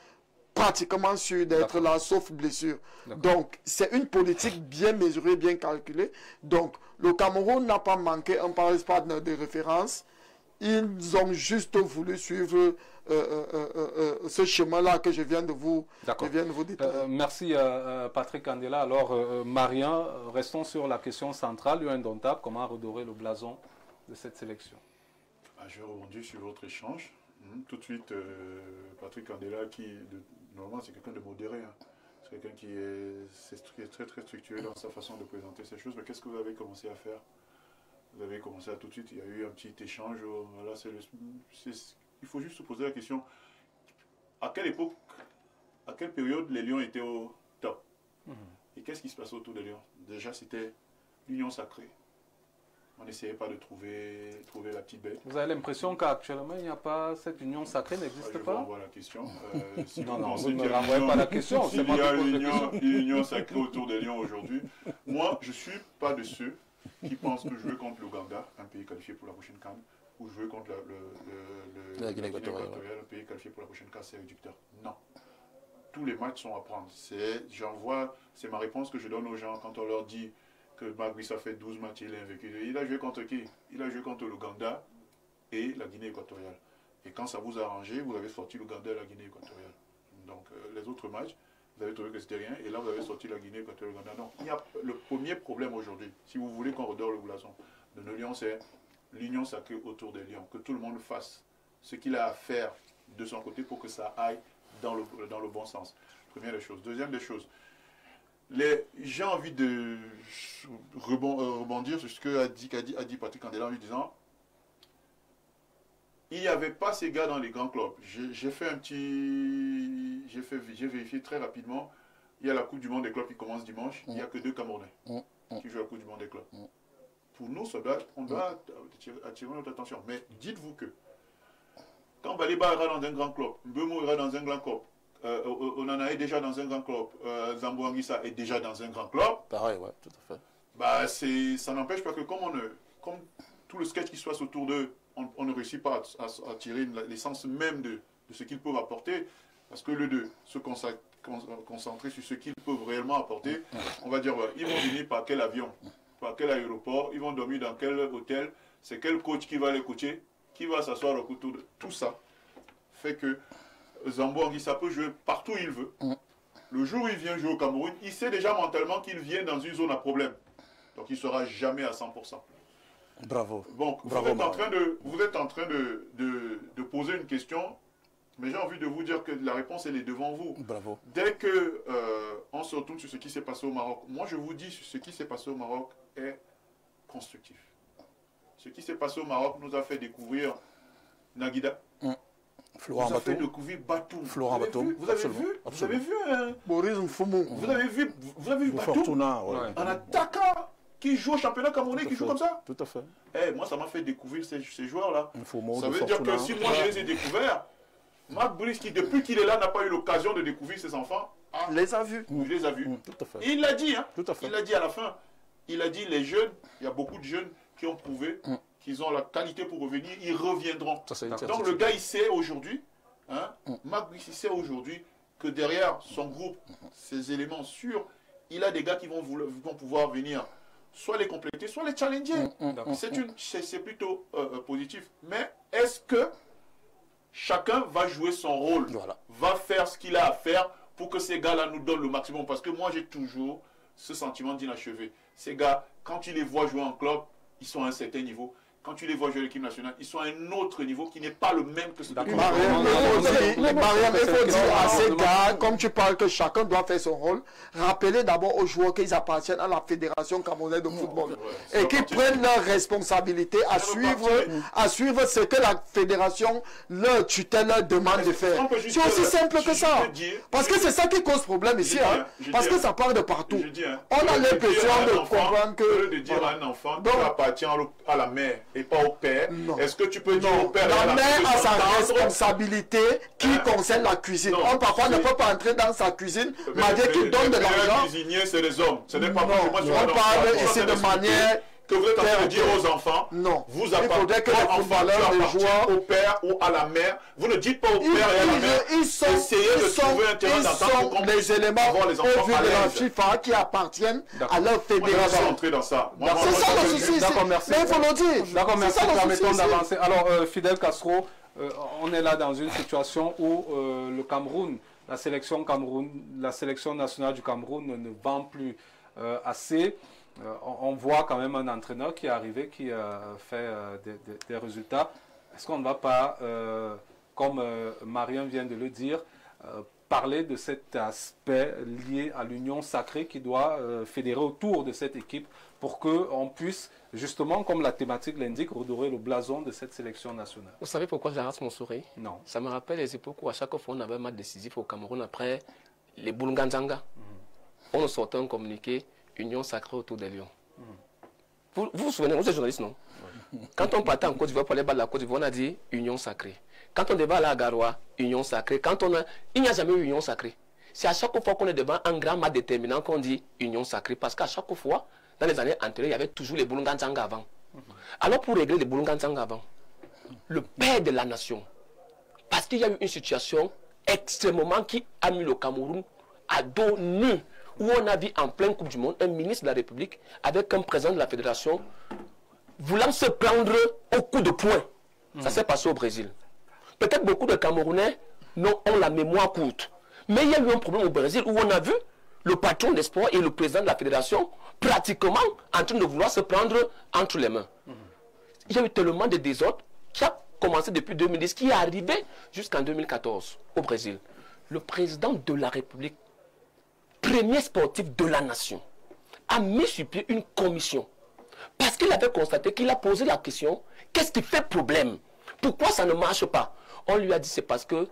[SPEAKER 6] pratiquement sûrs d'être là, sauf blessure. Donc, c'est une politique bien mesurée, bien calculée. Donc, le Cameroun n'a pas manqué un partner de référence. Ils ont juste voulu suivre ce chemin-là que je viens de vous détailler.
[SPEAKER 1] Merci Patrick Candela. Alors, Marien, restons sur la question centrale du indomptable. Comment redorer le blason de cette sélection?
[SPEAKER 7] Je vais rebondir sur votre échange. Tout de suite, Patrick Candela, normalement c'est quelqu'un de modéré. C'est quelqu'un qui est très très structuré dans sa façon de présenter ces choses. Mais qu'est-ce que vous avez commencé à faire? Vous avez commencé à tout de suite, il y a eu un petit échange. Voilà, il faut juste se poser la question, à quelle époque, à quelle période les Lions étaient au top? Et qu'est-ce qui se passait autour des Lions? Déjà, c'était l'union sacrée. On n'essayait pas de trouver la petite bête.
[SPEAKER 1] Vous avez l'impression qu'actuellement, il n'y a pas cette union sacrée, n'existe pas?
[SPEAKER 7] Je renvoie la question. Si
[SPEAKER 1] non, vous ne renvoyez pas la question.
[SPEAKER 7] S'il y a une union sacrée autour des Lions aujourd'hui, moi, je ne suis pas de ceux qui pensent que jouer contre l'Ouganda, un pays qualifié pour la prochaine CAN, ou jouer contre la Guinée équatoriale, un pays qualifié pour la prochaine CAN, c'est réducteur. Non. Tous les matchs sont à prendre. C'est ma réponse que je donne aux gens quand on leur dit que Maguisse a fait 12 matchs, il est invaincu. Il a joué contre qui? Il a joué contre l'Ouganda et la Guinée équatoriale. Et quand ça vous a arrangé, vous avez sorti l'Ouganda et la Guinée équatoriale. Donc les autres matchs, vous avez trouvé que c'était rien, et là vous avez sorti la Guinée équatoriale et l'Ouganda. Donc il y a le premier problème aujourd'hui, si vous voulez qu'on redore le blason de nos Lions, c'est l'union sacrée autour des Lions. Que tout le monde fasse ce qu'il a à faire de son côté pour que ça aille dans le bon sens. Première des choses. Deuxième des choses, j'ai envie de rebondir sur ce qu'a dit Patrick Candela en lui disant il n'y avait pas ces gars dans les grands clubs. J'ai vérifié très rapidement. Il y a la Coupe du Monde des clubs qui commence dimanche. Il n'y a que 2 Camerounais qui jouent la Coupe du Monde des clubs. Pour nous, on doit attirer notre attention. Mais dites-vous que quand Baliba ira dans un grand club, Mbeumo ira dans un grand club, Onana est déjà dans un grand club, Zambo Anguissa est déjà dans un grand club.
[SPEAKER 5] Pareil, ouais, tout à fait.
[SPEAKER 7] Bah, ça n'empêche pas que comme tout le sketch qui se passe autour d'eux, on ne réussit pas à tirer l'essence même de ce qu'ils peuvent apporter. Parce que le de se concentrer sur ce qu'ils peuvent réellement apporter, on va dire, ils vont venir par quel avion, par quel aéroport, ils vont dormir dans quel hôtel, c'est quel coach qui va les coacher, qui va s'asseoir autour de tout ça. Fait que Zambo Anguissa peut jouer partout où il veut. Le jour où il vient jouer au Cameroun, il sait déjà mentalement qu'il vient dans une zone à problème. Donc il ne sera jamais à 100%.
[SPEAKER 5] Bravo.
[SPEAKER 7] Donc
[SPEAKER 5] Bravo,
[SPEAKER 7] vous êtes en train de poser une question, mais j'ai envie de vous dire que la réponse, elle est devant vous.
[SPEAKER 5] Bravo.
[SPEAKER 7] Dès que on se retourne sur ce qui s'est passé au Maroc, moi je vous dis, ce qui s'est passé au Maroc est constructif. Ce qui s'est passé au Maroc nous a fait découvrir Naguida.
[SPEAKER 5] Florent
[SPEAKER 7] Batou. Découvrir Batou.
[SPEAKER 5] Florent Batou.
[SPEAKER 7] Vous avez vu
[SPEAKER 6] Boris Mfumu.
[SPEAKER 7] Vous avez vu Batou,
[SPEAKER 5] Fortuna, ouais.
[SPEAKER 7] un attaquant qui joue au championnat camerounais, qui joue comme ça.
[SPEAKER 5] Tout à fait.
[SPEAKER 7] Moi, ça m'a fait découvrir ces joueurs-là. Ça veut
[SPEAKER 5] dire
[SPEAKER 7] dire que si moi je les ai découverts, Marc Brice, qui depuis qu'il est là, n'a pas eu l'occasion de découvrir ses enfants,
[SPEAKER 6] les a vus.
[SPEAKER 7] Il les a vus.
[SPEAKER 5] Tout à fait.
[SPEAKER 7] Et il l'a dit, hein.
[SPEAKER 5] Tout à fait.
[SPEAKER 7] Il l'a dit à la fin. Il a dit, les jeunes, il y a beaucoup de jeunes qui ont prouvé qu'ils ont la qualité pour revenir, ils reviendront. Donc le gars, il sait aujourd'hui, hein, Marc Brice, il sait aujourd'hui que derrière son groupe, ses éléments sûrs, il a des gars qui vont pouvoir venir soit les compléter, soit les challenger. C'est plutôt positif. Mais est-ce que chacun va jouer son rôle, va faire ce qu'il a à faire pour que ces gars-là nous donnent le maximum? Parce que moi, j'ai toujours ce sentiment d'inachevé. Ces gars, quand tu les vois jouer en club, ils sont à un certain niveau. Quand tu les vois jouer à l'équipe nationale, ils sont à un autre niveau qui n'est pas le même que ce que
[SPEAKER 6] il faut dire à ces gars, comme tu parles que chacun doit faire son rôle, rappeler d'abord aux joueurs qu'ils appartiennent à la Fédération camerounaise de football et qu'ils prennent leur responsabilité à suivre ce que la Fédération, leur tutelle, leur demande de faire. C'est aussi simple que ça. Parce que c'est ça qui cause problème ici. Parce que ça part de partout. On a l'impression de comprendre que...
[SPEAKER 7] de dire à un enfant qui appartient à la mère et pas au père. Est-ce que tu peux dire au père?
[SPEAKER 6] La mère a sa responsabilité qui concerne la cuisine. On parfois ne peut pas entrer dans sa cuisine malgré qu'il donne de l'argent.
[SPEAKER 7] Les cuisiniers, c'est les hommes. Ce n'est pas
[SPEAKER 6] moi. On parle ici de manière
[SPEAKER 7] que vous êtes en train de dire aux enfants.
[SPEAKER 6] Non.
[SPEAKER 7] Vous appartenez que les footballeurs, les joueurs au père ou à la mère. Vous ne dites pas au père et à la mère. Essayez de trouver un terrain d'entente pour
[SPEAKER 6] les éléments au vu de la FIFA qui appartiennent à leur fédération.
[SPEAKER 7] Entrer dans ça.
[SPEAKER 6] C'est ça le souci.
[SPEAKER 1] D'accord, merci.
[SPEAKER 6] Mais il faut le dire.
[SPEAKER 1] D'accord, merci. Permettons d'avancer. Alors, Fidel Castro, on est là dans une situation où le Cameroun, la sélection nationale du Cameroun ne vend plus assez. On voit quand même un entraîneur qui est arrivé, qui fait des résultats. Est-ce qu'on ne va pas, comme Marion vient de le dire, parler de cet aspect lié à l'union sacrée qui doit fédérer autour de cette équipe pour qu'on puisse, justement, comme la thématique l'indique, redorer le blason de cette sélection nationale?
[SPEAKER 4] Vous savez pourquoi j'arrête mon sourire?
[SPEAKER 1] Non.
[SPEAKER 4] Ça me rappelle les époques où à chaque fois on avait un match décisif au Cameroun après les Boulnganzanga. On nous sortait un communiqué, union sacrée autour des Lions. Vous vous souvenez, vous êtes journaliste, non? Quand on partait en Côte d'Ivoire pour aller battre la Côte d'Ivoire, on a dit union sacrée. Quand on débat à la Garoua, union sacrée. Il n'y a jamais eu union sacrée. C'est à chaque fois qu'on est devant un grand match déterminant qu'on dit union sacrée. Parce qu'à chaque fois, dans les années antérieures, il y avait toujours les Boulunganzanga avant. Alors pour régler les Boulunganzanga avant, le père de la nation, parce qu'il y a eu une situation extrêmement qui a mis le Cameroun à dos nu, où on a vu en pleine Coupe du Monde un ministre de la République avec un président de la Fédération voulant se prendre au coup de poing. Ça s'est passé au Brésil. Peut-être beaucoup de Camerounais ont la mémoire courte. Mais il y a eu un problème au Brésil où on a vu le patron des sports et le président de la Fédération pratiquement en train de vouloir se prendre entre les mains. Il y a eu tellement de désordre qui a commencé depuis 2010, qui est arrivé jusqu'en 2014 au Brésil. Le président de la République, premier sportif de la nation, a mis sur pied une commission. Parce qu'il avait constaté qu'il a posé la question, qu'est-ce qui fait problème? Pourquoi ça ne marche pas? On lui a dit, c'est parce que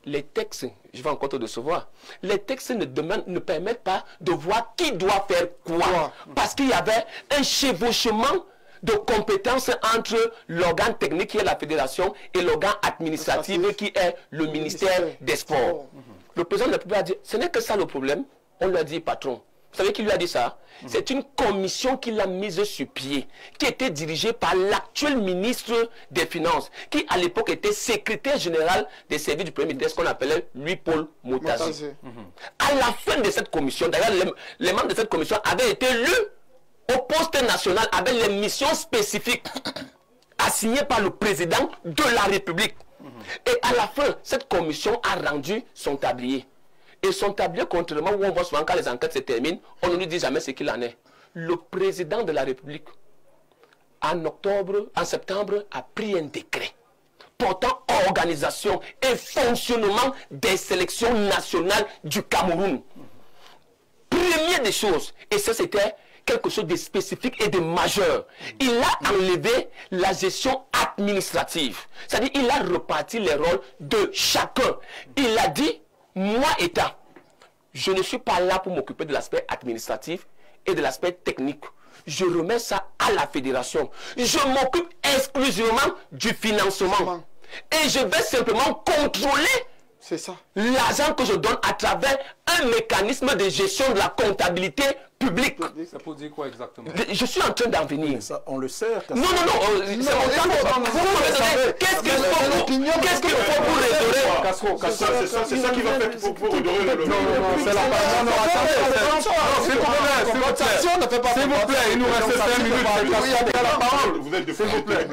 [SPEAKER 4] les textes, je vais encore te décevoir, les textes ne permettent pas de voir qui doit faire quoi. Parce qu'il y avait un chevauchement de compétences entre l'organe technique qui est la fédération et l'organe administratif qui est le ministère des Sports. Le président de la République a dit, ce n'est que ça le problème. On lui a dit, patron, vous savez qui lui a dit ça? C'est une commission qu'il a mise sur pied, qui était dirigée par l'actuel ministre des Finances, qui à l'époque était secrétaire général des services du Premier ministre, qu'on appelait Louis-Paul Moutazi. À la fin de cette commission, d'ailleurs, les membres de cette commission avaient été élus au poste national avec les missions spécifiques assignées par le président de la République. Et à la fin, cette commission a rendu son tablier. Et son tablier, contrairement où on voit souvent quand les enquêtes se terminent, on ne nous dit jamais ce qu'il en est. Le président de la République, en septembre, a pris un décret portant organisation et fonctionnement des sélections nationales du Cameroun. Première des choses, et ça c'était quelque chose de spécifique et de majeur. Il a enlevé la gestion administrative. C'est-à-dire il a reparti les rôles de chacun. Il a dit, moi, État, je ne suis pas là pour m'occuper de l'aspect administratif et de l'aspect technique. Je remets ça à la fédération. Je m'occupe exclusivement du financement. Et je vais simplement contrôler l'argent que je donne à travers un mécanisme de gestion de la comptabilité publique.
[SPEAKER 1] Ça peut dire quoi exactement?
[SPEAKER 4] Je suis en train d'en venir.
[SPEAKER 5] On le sert.
[SPEAKER 4] Non, c'est mon temps. Qu'est-ce qu'il faut pour redorer?
[SPEAKER 7] C'est ça qui va faire pour redorer le...
[SPEAKER 1] Non, c'est la parole. Non, attendez, s'il vous plaît, il nous reste 5 minutes. Castro qui a la parole.
[SPEAKER 7] Vous êtes de s'il vous plaît.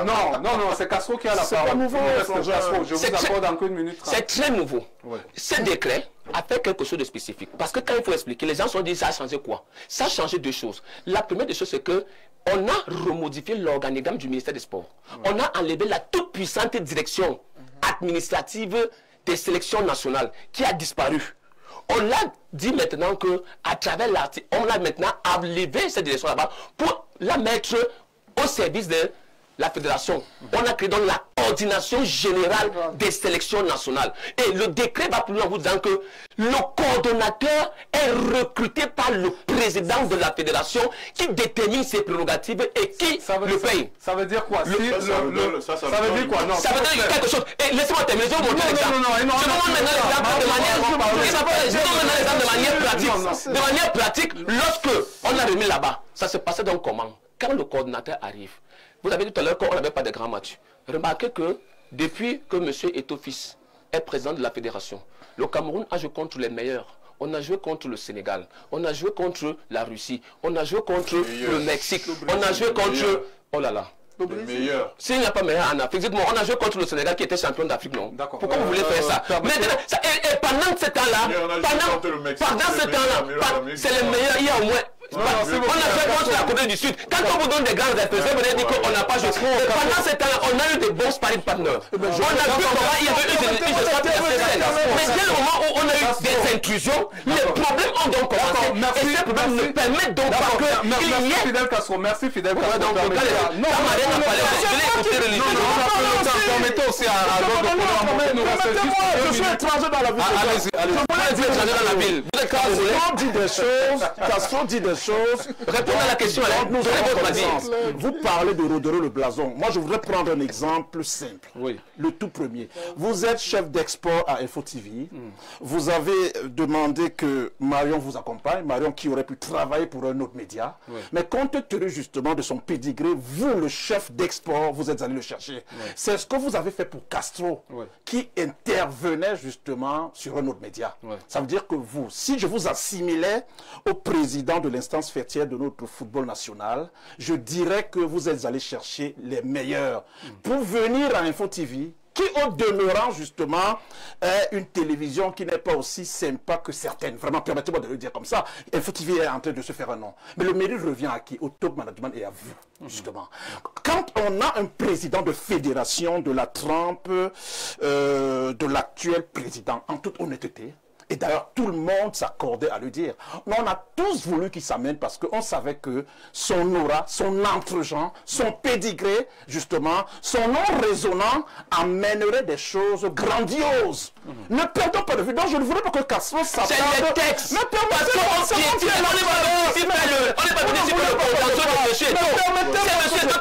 [SPEAKER 1] Non, c'est Castro qui a la parole. Je vous accorde encore 1 minute 30.
[SPEAKER 4] C'est très nouveau. Ce décret a fait quelque chose de spécifique. Parce que quand il faut expliquer, les gens se sont dit ça a changé quoi? Ça a changé 2 choses. La première des choses, c'est que on a remodifié l'organigramme du ministère des Sports. On a enlevé la toute puissante direction administrative des sélections nationales qui a disparu. On a dit maintenant que à travers l'article, on a maintenant enlevé cette direction là-bas pour la mettre au service de la fédération. On a créé donc la coordination générale des sélections nationales. Et le décret va plus loin en vous disant que le coordonnateur est recruté par le président de la fédération qui détermine ses prérogatives et qui le paye.
[SPEAKER 1] Ça veut dire quoi? Ça veut dire quoi? Non,
[SPEAKER 4] ça veut dire quelque chose. Et laissez-moi terminer, je vais vous montrer l'exemple. Je donne maintenant l'exemple de manière pratique. De manière pratique, lorsque on a remis là-bas, ça se passait donc comment? Quand le coordonnateur arrive, vous avez dit tout à l'heure qu'on n'avait pas de grands matchs. Remarquez que depuis que M. Eto'o-Fils est président de la fédération, le Cameroun a joué contre les meilleurs. On a joué contre le Sénégal, on a joué contre la Russie, on a joué contre le Mexique, on a joué contre... Oh là là.
[SPEAKER 7] Le meilleur.
[SPEAKER 4] S'il n'y a pas meilleur en Afrique, dites-moi, on a joué contre le Sénégal qui était champion d'Afrique, non? Pourquoi vous voulez faire ça? Et pendant ce temps-là, c'est les meilleurs, il y a au moins... on a fait contre la Corée du Sud. Quand on vous donne des grands adversaires, vous allez dire qu'on n'a pas joué. Pendant ce temps-là, on a eu des bons sparring partners. On a vu comment il y avait eu des mais dès le moment où on a eu des intrusions, les problèmes ont donc commencé. Et ces problèmes ne permettent donc pas que...
[SPEAKER 1] Merci Fidel Castro. Merci Fidel Castro.
[SPEAKER 4] Donc,
[SPEAKER 1] permettez aussi à je suis étranger dans la ville.
[SPEAKER 4] Allez-y.
[SPEAKER 5] Castro dit des des choses.
[SPEAKER 8] Répondez à la question,
[SPEAKER 5] Nous vous parlez de redorer le blason. Moi, je voudrais prendre un exemple simple.
[SPEAKER 1] Oui.
[SPEAKER 5] Le tout premier. Vous êtes chef d'export à Info TV. Vous avez demandé que Marion vous accompagne. Marion qui aurait pu travailler pour un autre média.
[SPEAKER 1] Oui.
[SPEAKER 5] Mais compte tenu justement de son pédigré, vous, le chef d'export, vous êtes allé le chercher. Oui. C'est ce que vous avez fait pour Castro, qui intervenait justement sur un autre média. Oui. Ça veut dire que vous, si je vous assimilais au président de l'instance fêtière de notre football national, je dirais que vous êtes allé chercher les meilleurs pour venir à Info TV, qui au demeurant justement est une télévision qui n'est pas aussi sympa que certaines. Vraiment, permettez-moi de le dire comme ça. Info TV est en train de se faire un nom. Mais le mérite revient à qui? Au top management et à vous, justement. Quand on a un président de fédération de la trempe de l'actuel président, en toute honnêteté, et d'ailleurs, tout le monde s'accordait à le dire. Mais on a tous voulu qu'il s'amène parce qu'on savait que son aura, son entre-gens, son pédigré, justement, son nom résonnant amènerait des choses grandioses. Ne perdons pas de vue. Donc, je ne voudrais pas que Castro s'attende.
[SPEAKER 8] C'est les textes.
[SPEAKER 5] Mais permettez-moi.
[SPEAKER 8] On n'est pas venu ici pour le consensus de monsieur. C'est monsieur de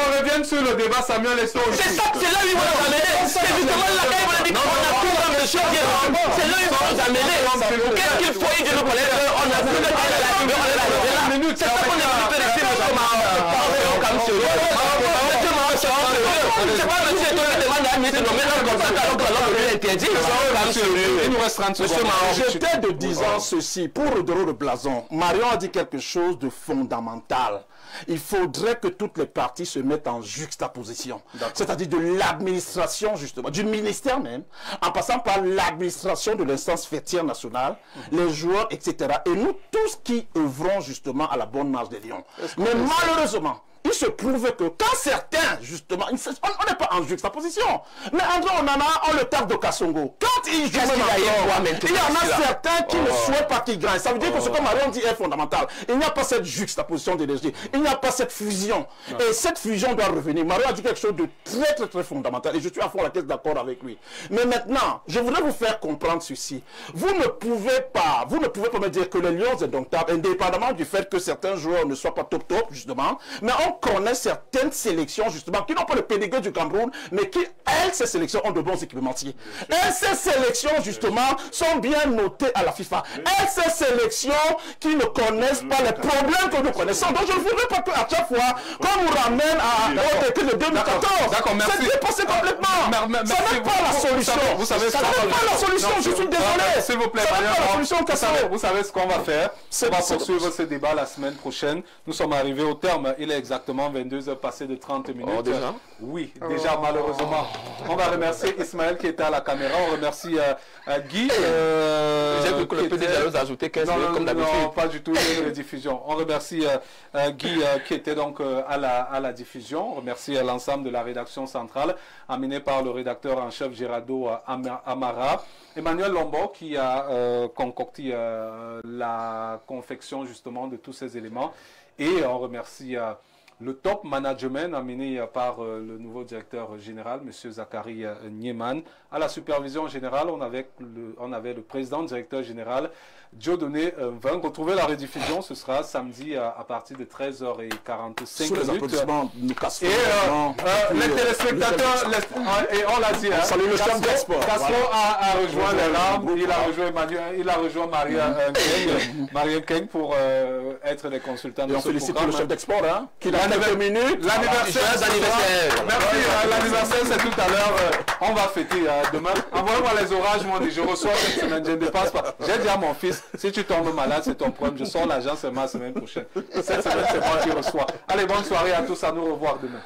[SPEAKER 1] On revient sur le débat, Samuel et
[SPEAKER 8] c'est ça, c'est là où ils vont nous amener. C'est justement là où ils vont dire qu'on a tout dans le choc. C'est là où ils vont nous amener. Qu'est-ce qu'il faut? Ils disent qu'on a tout dans la minute. C'est ça qu'on est venu te laisser, monsieur Mahon. Comme monsieur Mahon, c'est pas monsieur qui demande à un ministre de nommer un comme ça, alors que l'homme lui interdit.
[SPEAKER 1] Il nous reste 30 secondes.
[SPEAKER 5] J'étais de disant ceci, pour redorer le blason, Marion a dit quelque chose de fondamental. Il faudrait que toutes les parties se mettent en juxtaposition. C'est-à-dire de l'administration, justement, du ministère même, en passant par l'administration de l'instance fêtière nationale, les joueurs, etc. Et nous tous qui œuvrons justement à la bonne marche des Lions. Mais malheureusement, il se prouve que quand certains, justement, on n'est pas en juxtaposition. Mais André Onana, on le tape de Kassongo. Quand il joue, il y en a certains qui ne souhaitent pas qu'il gagne. Ça veut dire que ce que Marion dit est fondamental. Il n'y a pas cette juxtaposition d'énergie. Il n'y a pas cette fusion. Et cette fusion doit revenir. Marion a dit quelque chose de très fondamental. Et je suis à fond la caisse d'accord avec lui. Mais maintenant, je voudrais vous faire comprendre ceci. Vous ne pouvez pas me dire que les Lions sont indomptables, indépendamment du fait que certains joueurs ne soient pas top, justement. Mais on connaît certaines sélections, justement, qui n'ont pas le pédigré du Cameroun, mais qui, elles, ces sélections, ont de bons équipementiers. Et ces sélections, justement, sont bien notées à la FIFA. Et ces sélections qui ne connaissent pas les problèmes que nous connaissons. Donc, je ne voudrais pas qu'à chaque fois, qu'on nous ramène au décret de 2014.
[SPEAKER 1] D'accord, merci.
[SPEAKER 5] C'est dépassé complètement. Ça n'est pas la solution.
[SPEAKER 1] Vous savez,
[SPEAKER 5] ça n'est pas la solution, je suis désolé.
[SPEAKER 1] S'il vous plaît, vous savez ce qu'on va faire. On va poursuivre ce débat la semaine prochaine. Nous sommes arrivés au terme. Il est exactement 22h passées de 30 minutes.
[SPEAKER 8] Oh, déjà?
[SPEAKER 1] Oui, déjà malheureusement. On va remercier Ismaël qui était à la caméra. On remercie Guy.
[SPEAKER 8] J'ai vu que le PD allait ajouter 15 minutes comme d'habitude.
[SPEAKER 1] Non, pas du tout, de diffusion. On remercie Guy qui était donc à la diffusion. On remercie l'ensemble de la rédaction centrale, amenée par le rédacteur en chef Gerardo Amara. Emmanuel Lombo qui a concocté la confection justement de tous ces éléments. Et on remercie le top management amené par le nouveau directeur général, M. Zachary Nieman. À la supervision générale, on avait le président directeur général, Dieudonné Vin. Retrouvez la rediffusion, ce sera samedi à partir de 13h45.
[SPEAKER 5] Sous les applaudissements, nous cassons.
[SPEAKER 1] Et les téléspectateurs, et on l'a dit,
[SPEAKER 5] salut le chef d'export.
[SPEAKER 1] Castro a rejoint les rames, il a rejoint Emmanuel, il a rejoint Maria Keng pour être les consultants de ce programme. Et on félicite le chef d'export, hein, qui a quelques minutes. L'anniversaire, merci, l'anniversaire c'est tout à l'heure, on va fêter demain. Envoyez-moi les orages, moi je reçois cette semaine, je ne dépasse pas. J'ai dit à mon fils, si tu tombes malade, c'est ton problème. Je sors l'argent seulement la semaine prochaine. Cette semaine, c'est moi qui reçois. Allez, bonne soirée à tous. À nous revoir demain.